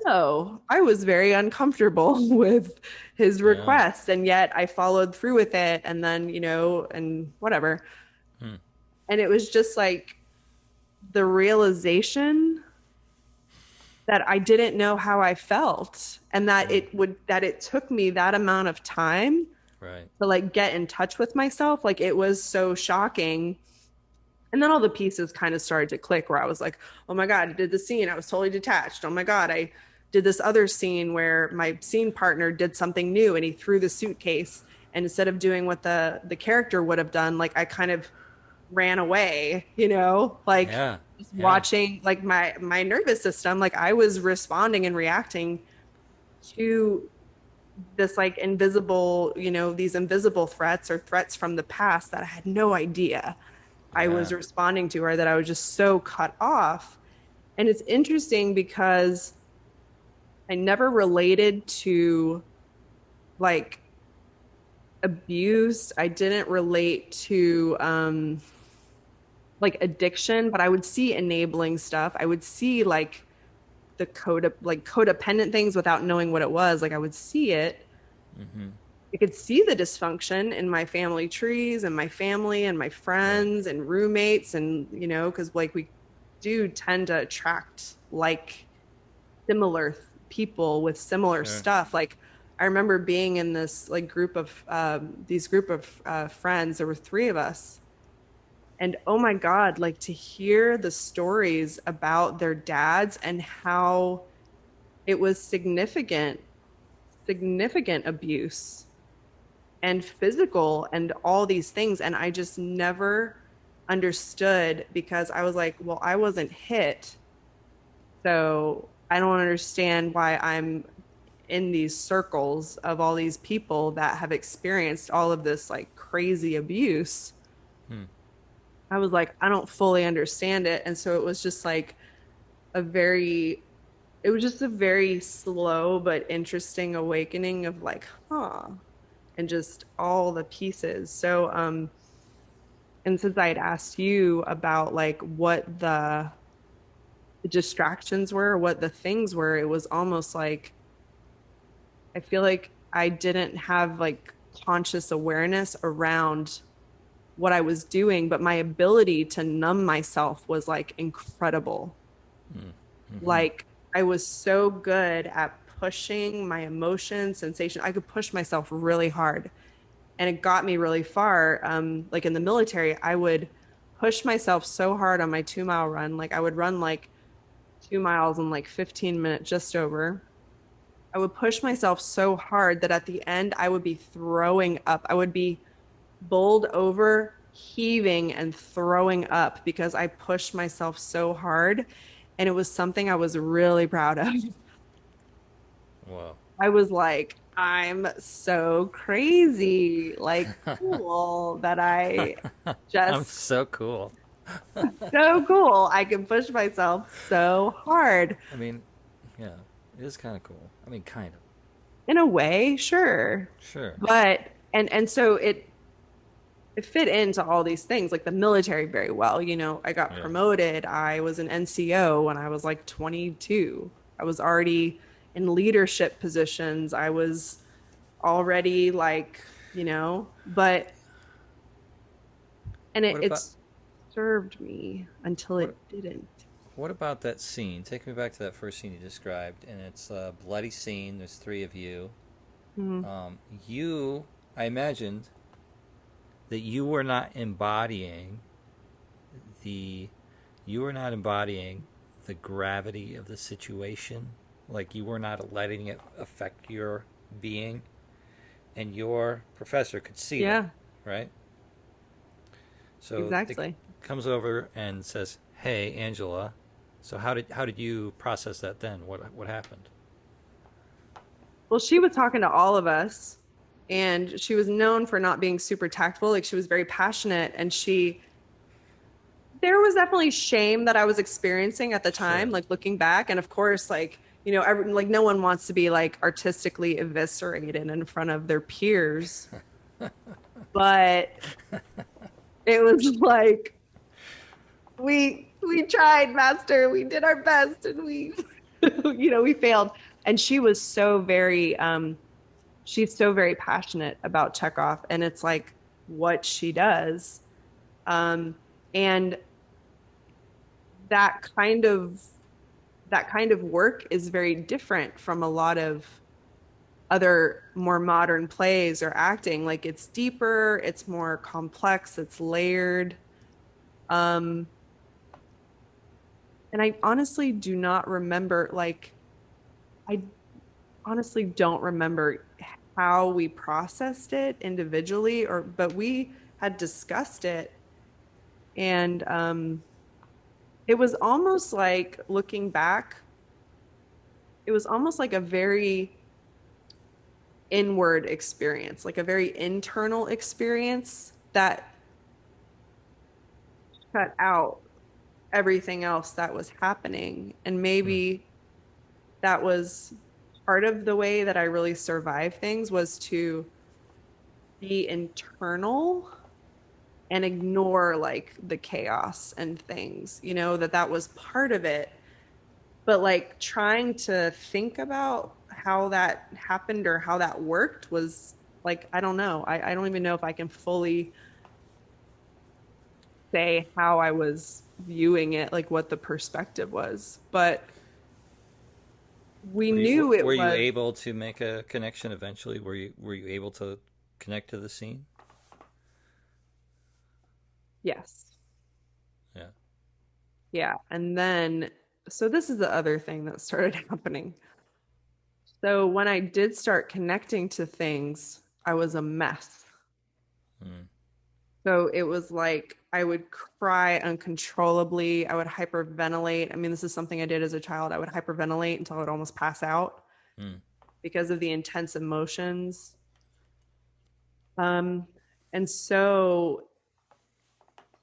oh, I was very uncomfortable with his Yeah. request. And yet I followed through with it. And then, and whatever. Hmm. And it was just like the realization that I didn't know how I felt, and Hmm. that it took me that amount of time Right. to like get in touch with myself. Like it was so shocking. And then all the pieces kind of started to click where I was like, oh my God, I did the scene. I was totally detached. Oh my God, I did this other scene where my scene partner did something new and he threw the suitcase. And instead of doing what the character would have done, like I kind of ran away, like Yeah. just Yeah. watching like my nervous system, like I was responding and reacting to this like invisible, these invisible threats or threats from the past that I had no idea I was Yeah. responding to, or that I was just so cut off. And it's interesting because I never related to like abuse. I didn't relate to like addiction, but I would see enabling stuff. I would see like like codependent things without knowing what it was. Like I would see it. Mm-hmm. I could see the dysfunction in my family trees and my family and my Right. friends and roommates, and because like we do tend to attract like similar people with similar Sure. stuff. Like I remember being in this like group of these group of friends. There were three of us, and oh my God, like to hear the stories about their dads and how it was significant abuse and physical and all these things. And I just never understood because I was like, well, I wasn't hit. So I don't understand why I'm in these circles of all these people that have experienced all of this like crazy abuse. Hmm. I was like, I don't fully understand it. And so it was just like a very, it was just a very slow but interesting awakening of like, huh, and just all the pieces. So, and since I had asked you about like what the distractions were, what the things were, it was almost like I feel like I didn't have like conscious awareness around what I was doing, but my ability to numb myself was like incredible. Mm-hmm. Like I was so good at pushing my emotion, sensation. I could push myself really hard and it got me really far. Like in the military, I would push myself so hard on my 2 mile run. Like I would run like 2 miles in like 15 minutes, just over. I would push myself so hard that at the end I would be throwing up. I would be bowled over, heaving and throwing up because I pushed myself so hard. And it was something I was really proud of. Whoa. I was like, I'm so crazy. Like, cool that I I'm just so cool. so cool. I can push myself so hard. I mean, yeah, it is kind of cool. I mean, kind of. In a way, sure. Sure. But and so it fit into all these things like the military very well. I got Yeah. promoted. I was an NCO when I was like 22. I was already in leadership positions. I was already like, but and What it about served me until what? it didn't. What about that scene? Take me back to that first scene you described, and it's a bloody scene. There's three of you. Mhm. You, I imagined that the, you were not embodying the gravity of the situation. Like you were not letting it affect your being, and your professor could see that, Yeah, right? So it exactly. comes over and says, "Hey, Angela." So how did you process that then? What happened? Well, she was talking to all of us, and she was known for not being super tactful. Like she was very passionate, and there was definitely shame that I was experiencing at the time, Sure. like looking back. And of course, like, like no one wants to be like artistically eviscerated in front of their peers. But it was like, we tried, master. We did our best and we, we failed. And she's so very passionate about Chekhov. And it's like what she does. Um, and that kind of that kind of work is very different from a lot of other more modern plays or acting. Like it's deeper, it's more complex, it's layered. Um, and I honestly do not remember, like, I honestly don't remember how we processed it individually, but we had discussed it. And it was almost like looking back, it was almost like a very inward experience, like a very internal experience that cut out everything else that was happening. And Hmm. maybe that was part of the way that I really survived things was to be internal and ignore like the chaos and things, that was part of it. But like trying to think about how that happened or how that worked was like, I don't know. I don't even know if I can fully say how I was viewing it, like what the perspective was. But we knew it Were you was, able to make a connection eventually? Were you able to connect to the scene? yes. Yeah. Yeah. And then, so this is the other thing that started happening. So when I did start connecting to things, I was a mess. Hmm. So it was like I would cry uncontrollably. I would hyperventilate. I mean, this is something I did as a child. I would hyperventilate until I would almost pass out Mm. because of the intense emotions. Um, and so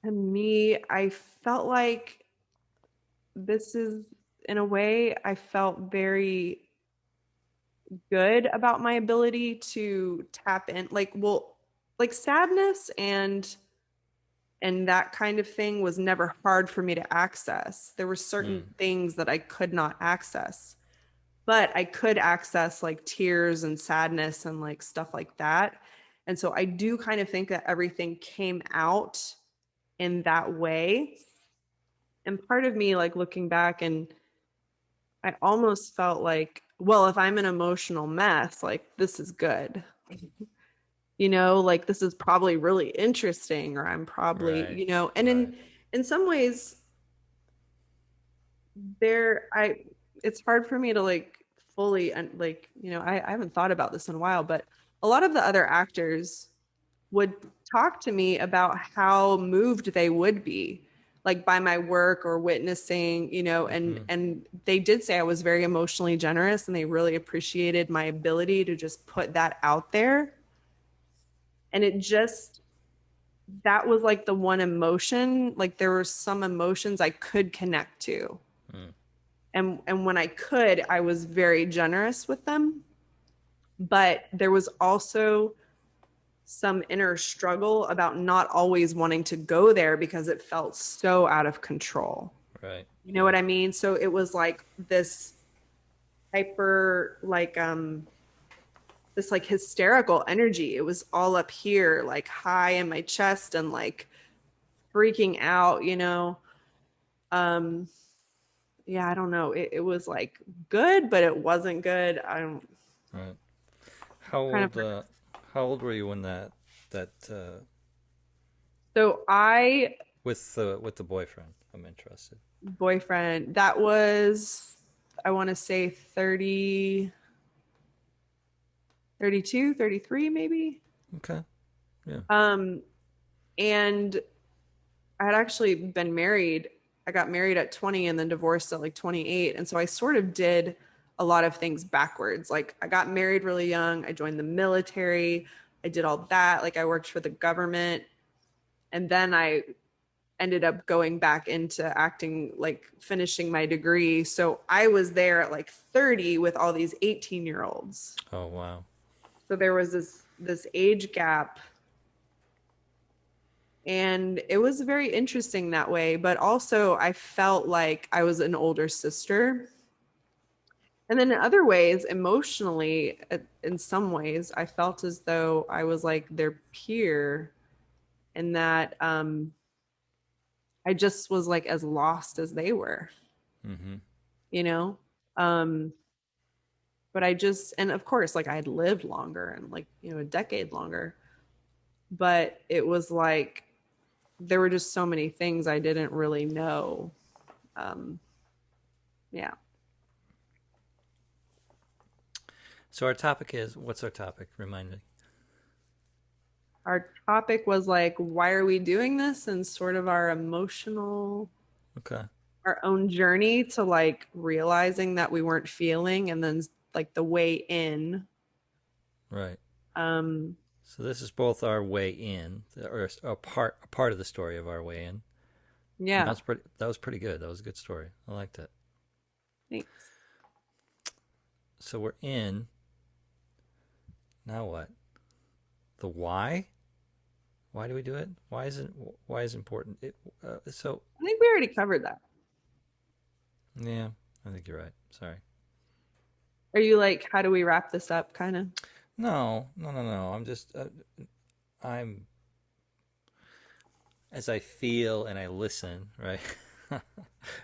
to me, I felt like this is, in a way, I felt very good about my ability to tap in. Like, well, like sadness and that kind of thing was never hard for me to access. There were certain Mm. things that I could not access, but I could access like tears and sadness and like stuff like that. And so I do kind of think that everything came out in that way. And part of me, like looking back, and I almost felt like, well, if I'm an emotional mess, like this is good. Like this is probably really interesting, or I'm probably, Right. and Right. in some ways there I it's hard for me to like fully and like I haven't thought about this in a while, but a lot of the other actors would talk to me about how moved they would be like by my work or witnessing, and Mm-hmm. they did say I was very emotionally generous and they really appreciated my ability to just put that out there. And it just that was like the one emotion, like there were some emotions I could connect to. Mm. And when I could, I was very generous with them. But there was also some inner struggle about not always wanting to go there because it felt so out of control. Right. You know Yeah. what I mean? So it was like hyper this like hysterical energy. It was all up here, like high in my chest and like freaking out. Um yeah, I don't know. It was like good, but it wasn't good. I don't Right. How kind of old? How old were you when that so I with the boyfriend? I'm interested. boyfriend that was I want to say 30, 32, 33, maybe. Okay. Yeah. Um, and I had actually been married. I got married at 20 and then divorced at like 28. And so I sort of did a lot of things backwards. Like I got married really young. I joined the military. I did all that. Like I worked for the government. And then I ended up going back into acting, like finishing my degree. So I was there at like 30 with all these 18-year-olds. Oh wow. So there was this age gap, and it was very interesting that way, but also I felt like I was an older sister. And then in other ways, emotionally, in some ways, I felt as though I was like their peer, and that I just was like as lost as they were, Mm-hmm. you know? Um, but I just, and of course, like I had lived longer and like, a decade longer, but it was like there were just so many things I didn't really know. Um, yeah. So our topic is what's our topic? Remind me. Our topic was like, why are we doing this? And sort of Okay. our own journey to like realizing that we weren't feeling, and then like the way in. Right. Um, So this is both our way in, or a part of the story of our way in. And yeah. that was pretty good. That was a good story. I liked it. Thanks. So we're in. Now what? The why? Why do we do it? Why is it important? So I think we already covered that. yeah, I think you're right. Sorry. Are you like, how do we wrap this up? Kind of. No, no, no, no. I'm as I feel and I listen, right?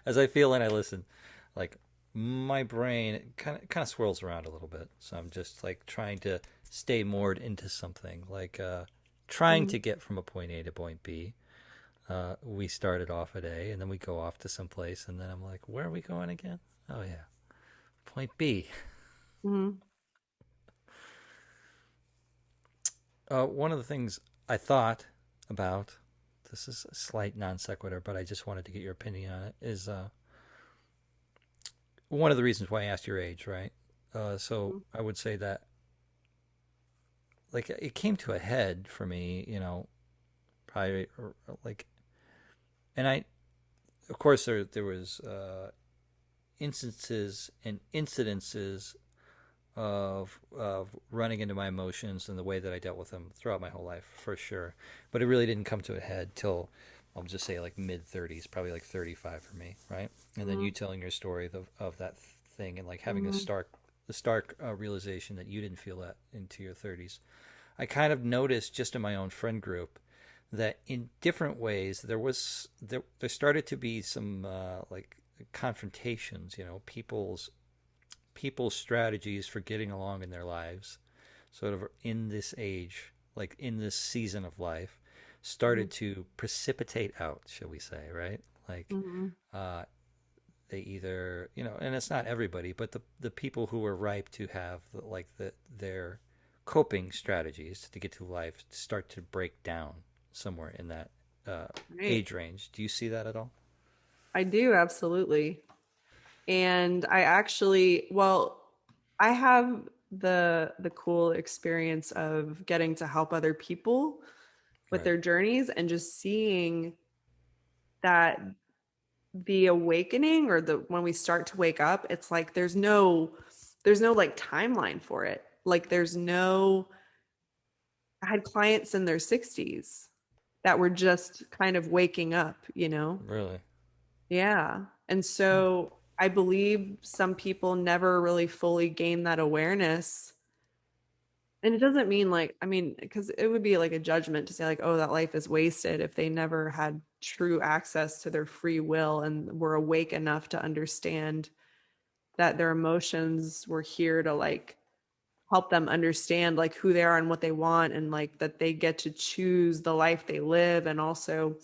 As I feel and I listen, like my brain kind of swirls around a little bit. So I'm just like trying to stay moored into something, like trying Mm-hmm. to get from a point A to point B. We started off at A, and then we go off to some place, and then I'm like, where are we going again? Oh yeah, point B. Mm-hmm. One of the things I thought about, this is a slight non sequitur, but I just wanted to get your opinion on it, is one of the reasons why I asked your age, right? So I would say that, like, it came to a head for me, probably, like, and I, of course, there was instances and incidences of running into my emotions and the way that I dealt with them throughout my whole life, for sure. But it really didn't come to a head till, I'll just say, like mid 30s, probably like 35 for me, right? And then Mm-hmm. you telling your story of that thing, and like having Mm-hmm. the stark realization that you didn't feel that into your 30s. I kind of noticed just in my own friend group that in different ways there started to be some like confrontations. People's strategies for getting along in their lives, sort of in this age, like in this season of life, started to precipitate out, shall we say, right? Like, Mm-hmm. uh, they either, and it's not everybody, but the people who were ripe to have their coping strategies to get through life start to break down somewhere in that Right. age range. Do you see that at all? I do, absolutely. And I actually, well, I have the cool experience of getting to help other people with Right. their journeys and just seeing that the awakening or the when we start to wake up, it's like there's no like timeline for it. Like there's no I had clients in their 60s that were just kind of waking up. Really? Yeah. And Huh. so I believe some people never really fully gain that awareness. And it doesn't mean like, I mean, because it would be like a judgment to say, like, oh, that life is wasted if they never had true access to their free will and were awake enough to understand that their emotions were here to like help them understand like who they are and what they want and like that they get to choose the life they live and also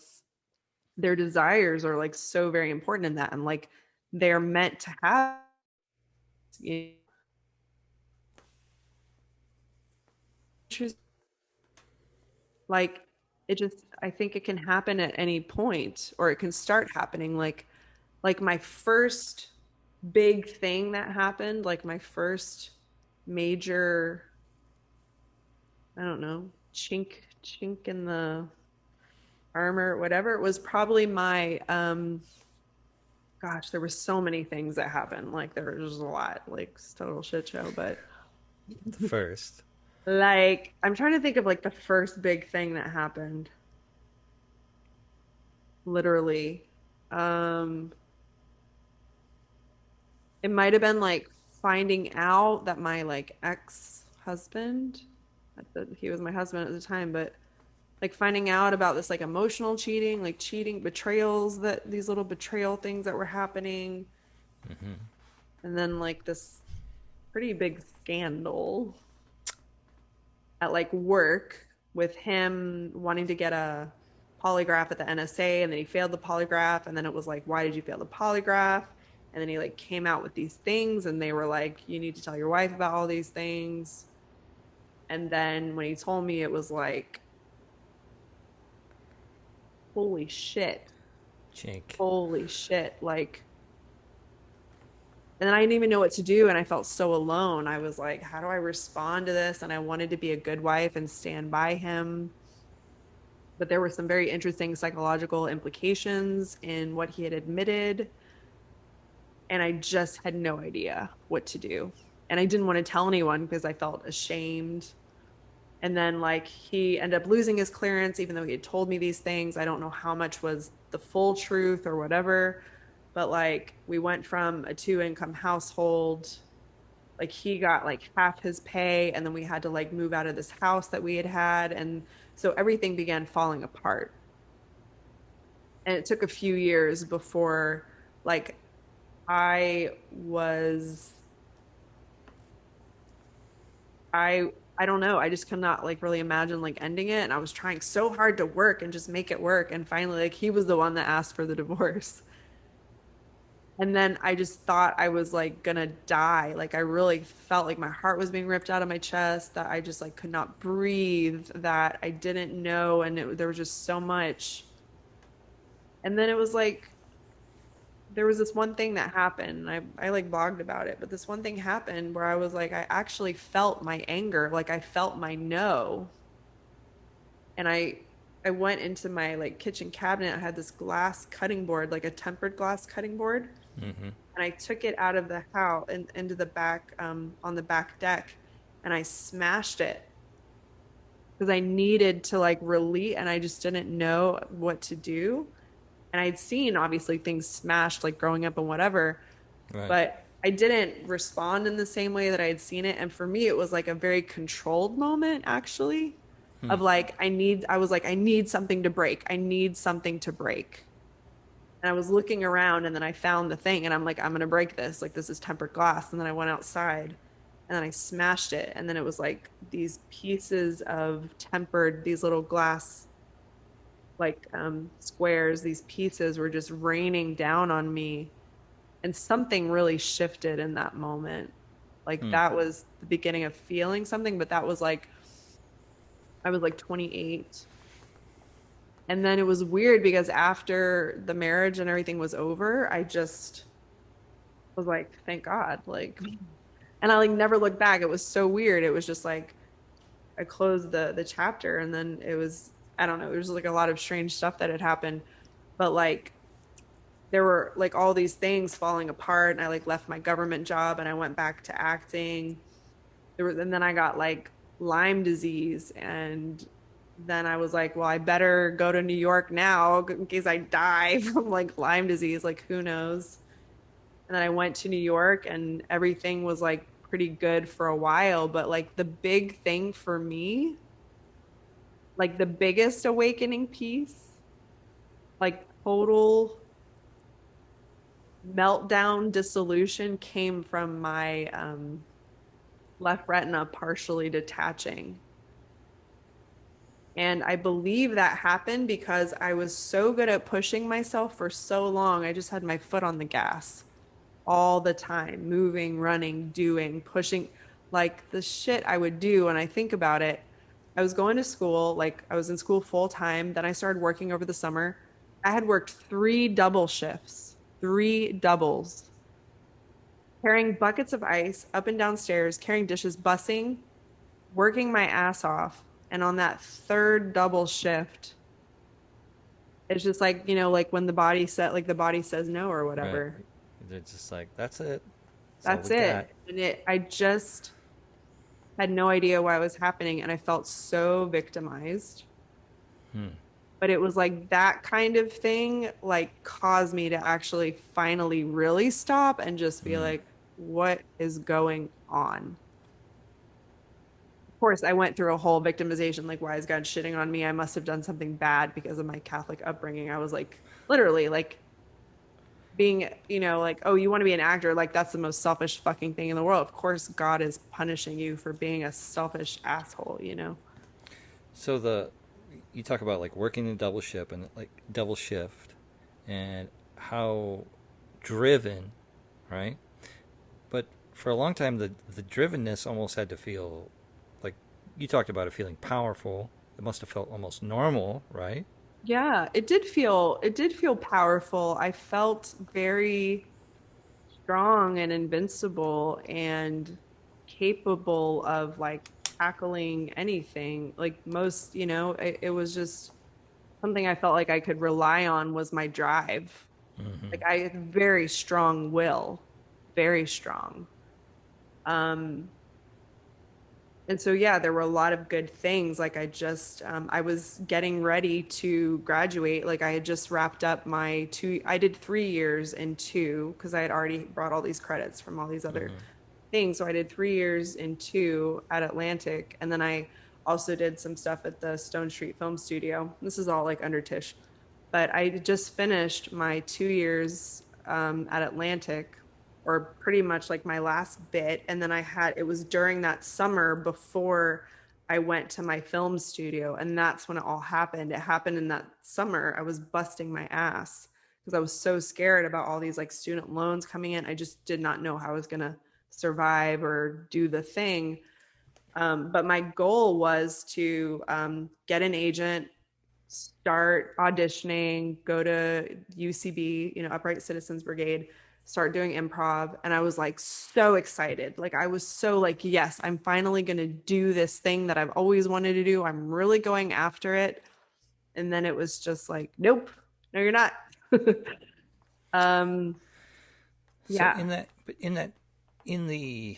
their desires are like so very important in that and like they're meant to have you know, like it just I think it can happen at any point or it can start happening like my first big thing that happened like my first major I don't know chink in the armor whatever it was probably my gosh there were so many things that happened like there was a lot like it's a total shit show but The first. like I'm trying to think of like the first big thing that happened literally um it might have been like finding out that my like ex-husband he was my husband at the time but like finding out about this like emotional cheating like cheating betrayals that these little betrayal things that were happening Hmm. and then like this pretty big scandal at like work with him wanting to get a polygraph at the NSA and then he failed the polygraph and then it was like why did you fail the polygraph and then he like came out with these things and they were like you need to tell your wife about all these things and then when he told me it was like holy shit Chink. holy shit like and then I didn't even know what to do and I felt so alone I was like how do I respond to this and I wanted to be a good wife and stand by him but there were some very interesting psychological implications in what he had admitted. And I just had no idea what to do. And I didn't want to tell anyone because I felt ashamed. And then, like, he ended up losing his clearance, even though he had told me these things. I don't know how much was the full truth or whatever. But, like, we went from a two-income household. Like, he got like half his pay. And then we had to, like, move out of this house that we had had. And so everything began falling apart. And it took a few years before like I was I don't know, I just could not like really imagine like ending it and I was trying so hard to work and just make it work and finally like he was the one that asked for the divorce. And then I just thought I was like gonna die. Like I really felt like my heart was being ripped out of my chest, that I just like could not breathe, that I didn't know. And there was just so much. And then it was like, there was this one thing that happened. I like blogged about it, but this one thing happened where I was like, I actually felt my anger. Like I felt my no. And I went into my like kitchen cabinet. I had this glass cutting board, like a tempered glass cutting board. Mm-hmm. And I took it out of the house and into the back, on the back deck, and I smashed it because I needed to like release, and I just didn't know what to do. And I'd seen obviously things smashed like growing up and whatever, Right. but I didn't respond in the same way that I had seen it. And for me, it was like a very controlled moment, actually, Hmm. of like, I was like, I need something to break. I need something to break. And I was looking around and then I found the thing and I'm like, I'm gonna break this. Like, this is tempered glass. And then I went outside and then I smashed it. And then it was like these pieces of tempered, these little glass, like squares, these pieces were just raining down on me. And something really shifted in that moment. Like, Hmm. that was the beginning of feeling something, but that was like, I was like 28. And then it was weird because after the marriage and everything was over, I just was like, thank God. Like, and I like never looked back. It was so weird. It was just like I closed the chapter and then it was, I don't know, there was like a lot of strange stuff that had happened. But like there were like all these things falling apart and I like left my government job and I went back to acting. There was, and then I got like Lyme disease, and then I was like, well, I better go to New York now in case I die from like Lyme disease. Like, who knows? And then I went to New York and everything was like pretty good for a while. But like the big thing for me, like the biggest awakening piece, like total meltdown dissolution came from my left retina partially detaching. And I believe that happened because I was so good at pushing myself for so long. I just had my foot on the gas all the time, moving, running, doing, pushing, like the shit I would do. When I think about it, I was going to school, like I was in school full time. Then I started working over the summer. I had worked three double shifts, three doubles, carrying buckets of ice up and down stairs, carrying dishes, bussing, working my ass off. And on that third double shift, it's just like, like when the body set, like the body says no or Right. whatever. They're just like, that's it. That's all That's we got. it. And I just had no idea why it was happening. And I felt so victimized. Hmm. But it was like that kind of thing, like caused me to actually finally really stop and just be Hmm. like, what is going on? Of course, I went through a whole victimization, like, why is God shitting on me? I must have done something bad because of my Catholic upbringing. I was like, literally, like, being, like, oh, you want to be an actor? Like, that's the most selfish fucking thing in the world. Of course, God is punishing you for being a selfish asshole. So you talk about like working in double ship and like double shift and how driven, right? But for a long time, the drivenness almost had to feel like you talked about it feeling powerful. It must have felt almost normal, right? Yeah, it did feel powerful. I felt very strong and invincible and capable of like tackling anything. Like most, it was just something I felt like I could rely on was my drive. Mm-hmm. Like I had very strong will, very strong. Um, and so, yeah, there were a lot of good things. Like I was getting ready to graduate. Like I had just wrapped up I did 3 years in two because I had already brought all these credits from all these other Mm-hmm. things. So I did 3 years in two at Atlantic. And then I also did some stuff at the Stone Street Film Studio. This is all like under Tish. But I just finished my 2 years at Atlantic, or pretty much like my last bit. And then it was during that summer before I went to my film studio. And that's when it all happened. It happened in that summer. I was busting my ass because because I was so scared about all these like student loans coming in. I just did not know how I was going to survive or do the thing. But my goal was to get an agent, start auditioning, go to UCB, Upright Citizens Brigade, start doing improv. And I was like so excited. Like I was so like, yes, I'm finally going to do this thing that I've always wanted to do. I'm really going after it. And then it was just like, nope, no, you're not. um, So yeah. in the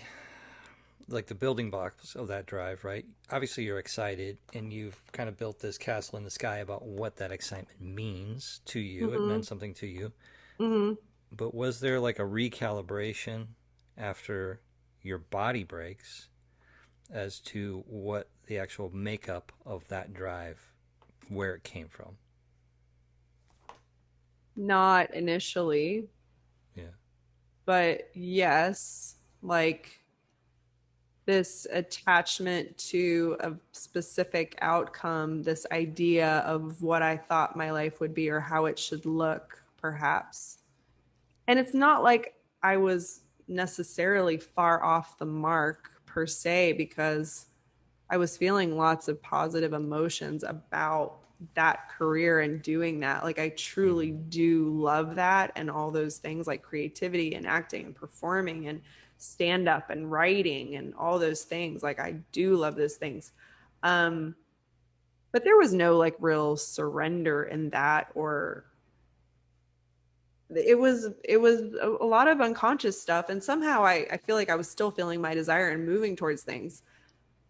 like the building blocks of that drive, right? Obviously, you're excited, and you've kind of built this castle in the sky about what that excitement means to you. It Mm-hmm. meant something to you. Mm-hmm. But was there like a recalibration after your body breaks as to what the actual makeup of that drive, where it came from? Not initially, Yeah. but yes, like this attachment to a specific outcome, this idea of what I thought my life would be or how it should look, perhaps. And it's not like I was necessarily far off the mark per se, because I was feeling lots of positive emotions about that career and doing that. Like I truly Mm-hmm. do love that and all those things like creativity and acting and performing and stand up and writing and all those things. Like I do love those things. Um, but there was no like real surrender in that, or it was a lot of unconscious stuff. And somehow I feel like I was still feeling my desire and moving towards things,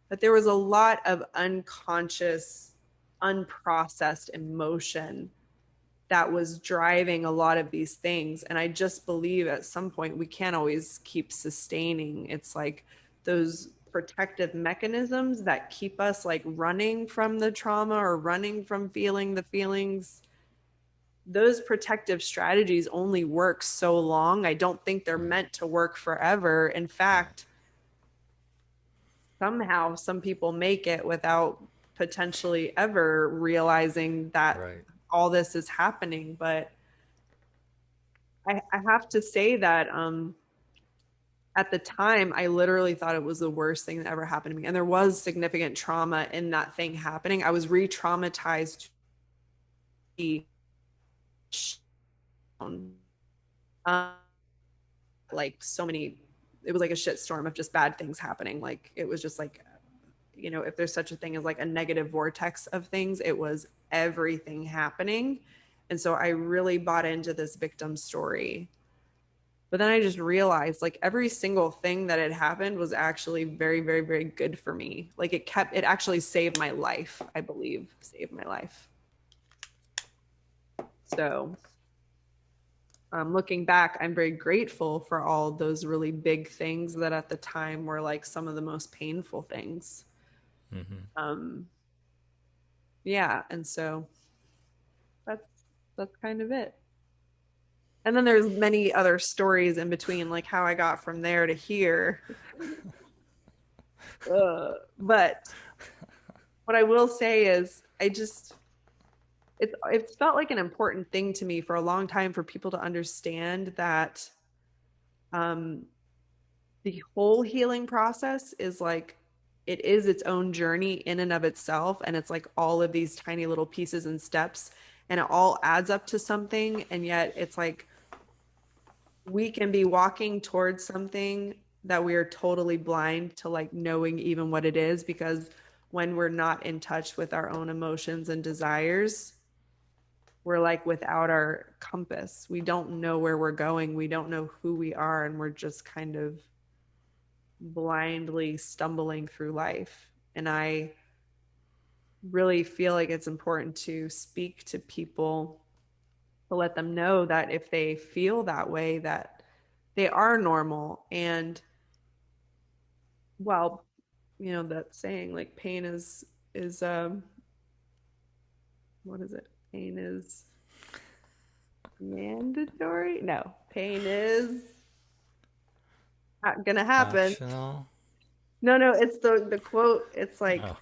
but there was a lot of unconscious, unprocessed emotion that was driving a lot of these things. And I just believe at some point we can't always keep sustaining. It's like those protective mechanisms that keep us like running from the trauma or running from feeling the feelings. Those protective strategies only work so long. I don't think they're Mm-hmm. meant to work forever. In Right. fact, somehow some people make it without potentially ever realizing that Right. all this is happening. But I have to say that at the time, I literally thought it was the worst thing that ever happened to me. And there was significant trauma in that thing happening. I was re traumatized, um, like so many, it was like a shit storm of just bad things happening. Like it was just like, if there's such a thing as like a negative vortex of things, it was everything happening. And so I really bought into this victim story. But then I just realized like every single thing that had happened was actually very, very, very good for me. Like it actually saved my life, I believe, saved my life. So looking back, I'm very grateful for all those really big things that at the time were like some of the most painful things. Mm-hmm. Um, yeah. And so that's, that's kind of it. And then there's many other stories in between, like how I got from there to here. But what I will say is, it's felt like an important thing to me for a long time for people to understand that um, the whole healing process is like it is its own journey in and of itself, and it's like all of these tiny little pieces and steps, and it all adds up to something. And yet, it's like we can be walking towards something that we are totally blind to like knowing even what it is, because when we're not in touch with our own emotions and desires, we're like without our compass. We don't know where we're going, we don't know who we are, and we're just kind of blindly stumbling through life. And I really feel like it's important to speak to people to let them know that if they feel that way, that they are normal. And well, that saying like pain is what is it? Pain is mandatory? No, pain is not gonna happen. Optional. No, it's the quote. It's like Oh.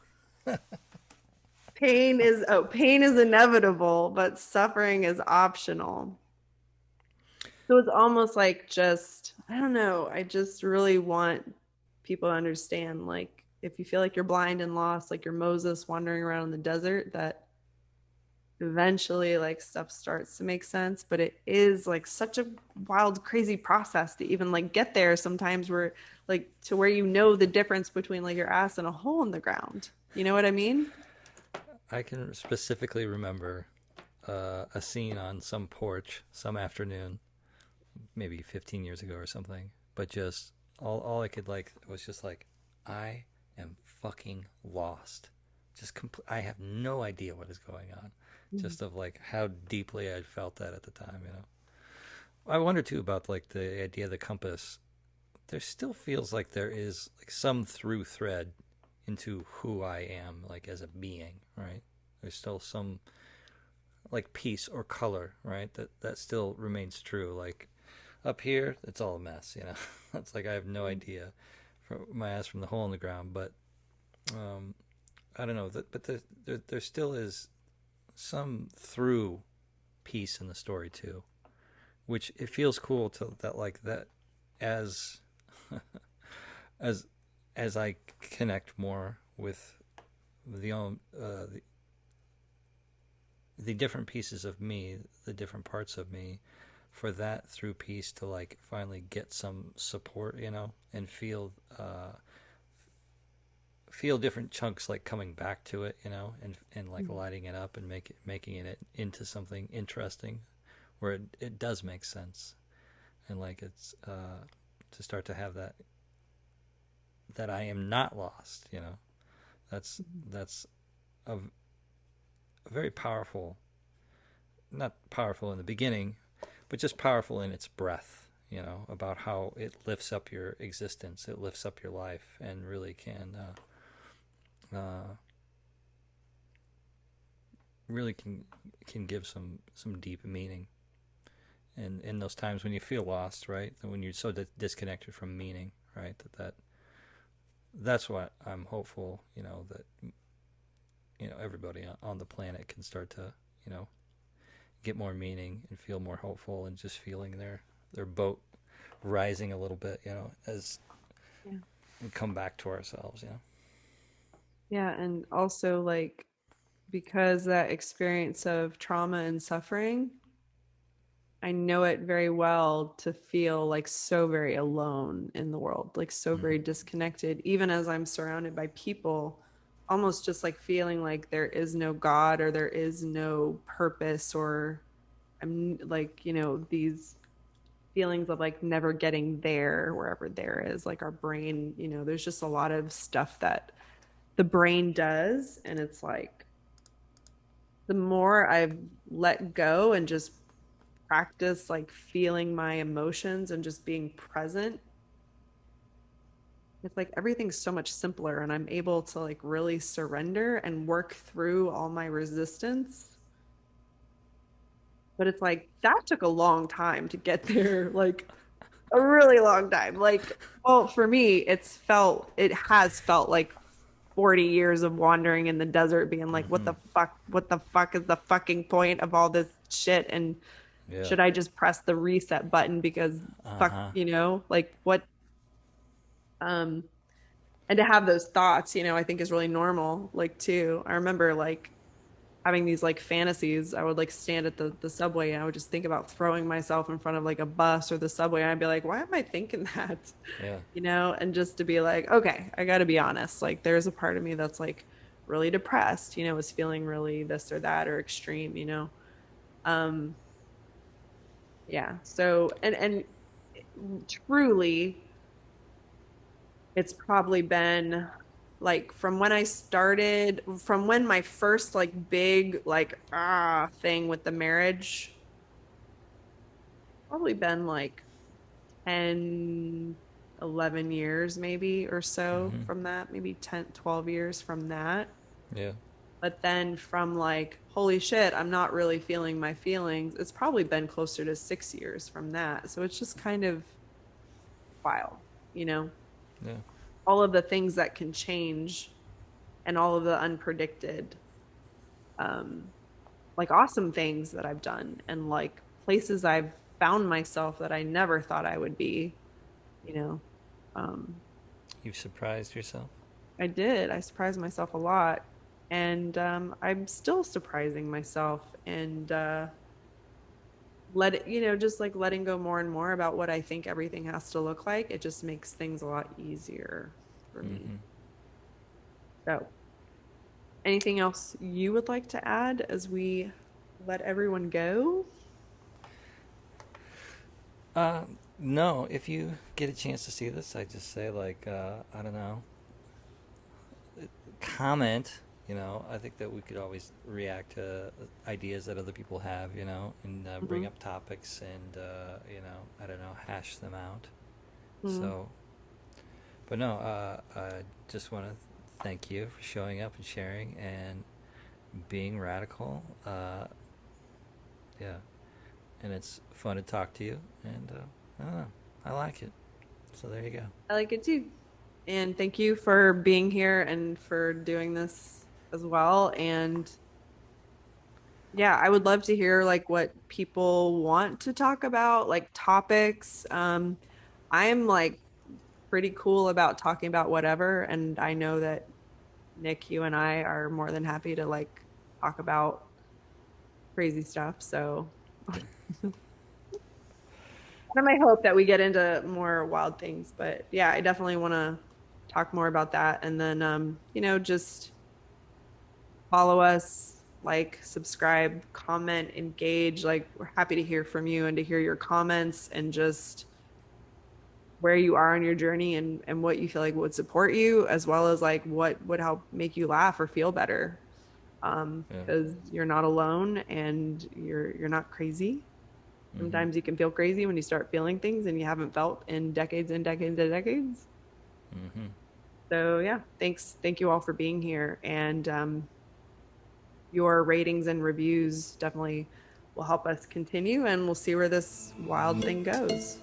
pain is inevitable, but suffering is optional. So it's almost like just, I don't know, I just really want people to understand, like, if you feel like you're blind and lost, like you're Moses wandering around in the desert, that eventually like stuff starts to make sense. But it is like such a wild, crazy process to even like get there sometimes, where like to where you know the difference between like your ass and a hole in the ground. You know what I mean? I can specifically remember a scene on some porch some afternoon, maybe 15 years ago or something. But just all I could like was just like, I am fucking lost. I have no idea what is going on. Mhm. Just of like how deeply I felt that at the time, you know. I wonder too about like the idea of the compass. There still feels like there is like some through thread into who I am, like as a being, right? There's still some like piece or color, right? That still remains true. Like up here, it's all a mess, you know. It's like I have no idea from my ass from the hole in the ground, but um, I don't know. But there still is some through piece in the story too, which it feels cool to that like that as as as I connect more with the different pieces of me, the different parts of me, for that through piece to like finally get some support, you know, and feel different chunks like coming back to it, you know, and like lighting it up and making it into something interesting where it does make sense, and like it's to start to have that I am not lost, you know. That's a very powerful, not powerful in the beginning, but just powerful in its breath, you know, about how it lifts up your existence, it lifts up your life, and really uh, really can give some deep meaning. And in those times when you feel lost, right, and when you're so disconnected from meaning, right, that's what I'm hopeful, you know, that everybody on the planet can start to, you know, get more meaning and feel more hopeful, and just feeling their boat rising a little bit, you know, as Yeah. we come back to ourselves, you know. Yeah. And also, like, because that experience of trauma and suffering, I know it very well to feel like so very alone in the world, like so very Mm-hmm. disconnected, even as I'm surrounded by people, almost just like feeling like there is no God or there is no purpose, or I'm like, these feelings of like never getting there wherever there is, like our brain, there's just a lot of stuff that the brain does. And it's like the more I've let go and just practice like feeling my emotions and just being present, it's like everything's so much simpler, and I'm able to like really surrender and work through all my resistance. But it's like that took a long time to get there, like a really long time. Like, well, for me, it has felt like 40 years of wandering in the desert, being like, Mm-hmm. what the fuck is the fucking point of all this shit? And Yeah. should I just press the reset button because Uh fuck, huh. like what, um, and to have those thoughts, I think is really normal. Like too, I remember like having these like fantasies. I would like stand at the subway and I would just think about throwing myself in front of like a bus or the subway. And I'd be like, why am I thinking that? Yeah. And just to be like, okay, I got to be honest. Like there's a part of me that's like really depressed, is feeling really this or that or extreme, Um, yeah. So, and truly, it's probably been like from when I started, from when my first like big like thing with the marriage, probably been like 10, 11 years maybe or so Mm-hmm. from that, maybe 10, 12 years from that. Yeah. But then from like, holy shit, I'm not really feeling my feelings, it's probably been closer to 6 years from that. So it's just kind of wild, you know, Yeah. all of the things that can change and all of the unpredicted, um, like awesome things that I've done and like places I've found myself that I never thought I would be, you know. You've surprised yourself. I did. I surprised myself a lot. And I'm still surprising myself and let it, just like letting go more and more about what I think everything has to look like. It just makes things a lot easier for me. Mm-hmm. So, anything else you would like to add as we let everyone go? Uh, no, if you get a chance to see this, I just say like I don't know, comment. I think that we could always react to ideas that other people have, and bring Hmm. up topics and I don't know, hash them out. Hmm. So, but no, I just want to thank you for showing up and sharing and being radical. Yeah, and it's fun to talk to you, and I don't know, I like it. So there you go. I like it too. And thank you for being here and for doing this as well. And yeah, I would love to hear like what people want to talk about, like topics. I'm like pretty cool about talking about whatever, and I know that Nick, you and I are more than happy to like talk about crazy stuff. So I might hope that we get into more wild things, but yeah, I definitely want to talk more about that. And then, just follow us, like, subscribe, comment, engage. Like, we're happy to hear from you and to hear your comments and just where you are on your journey and what you feel like would support you, as well as like what would help make you laugh or feel better. Yeah. Because you're not alone and you're not crazy. Mm-hmm. Sometimes you can feel crazy when you start feeling things and you haven't felt in decades and decades and decades. Mm-hmm. So yeah, thanks. Thank you all for being here. And your ratings and reviews definitely will help us continue and we'll see where this wild thing goes.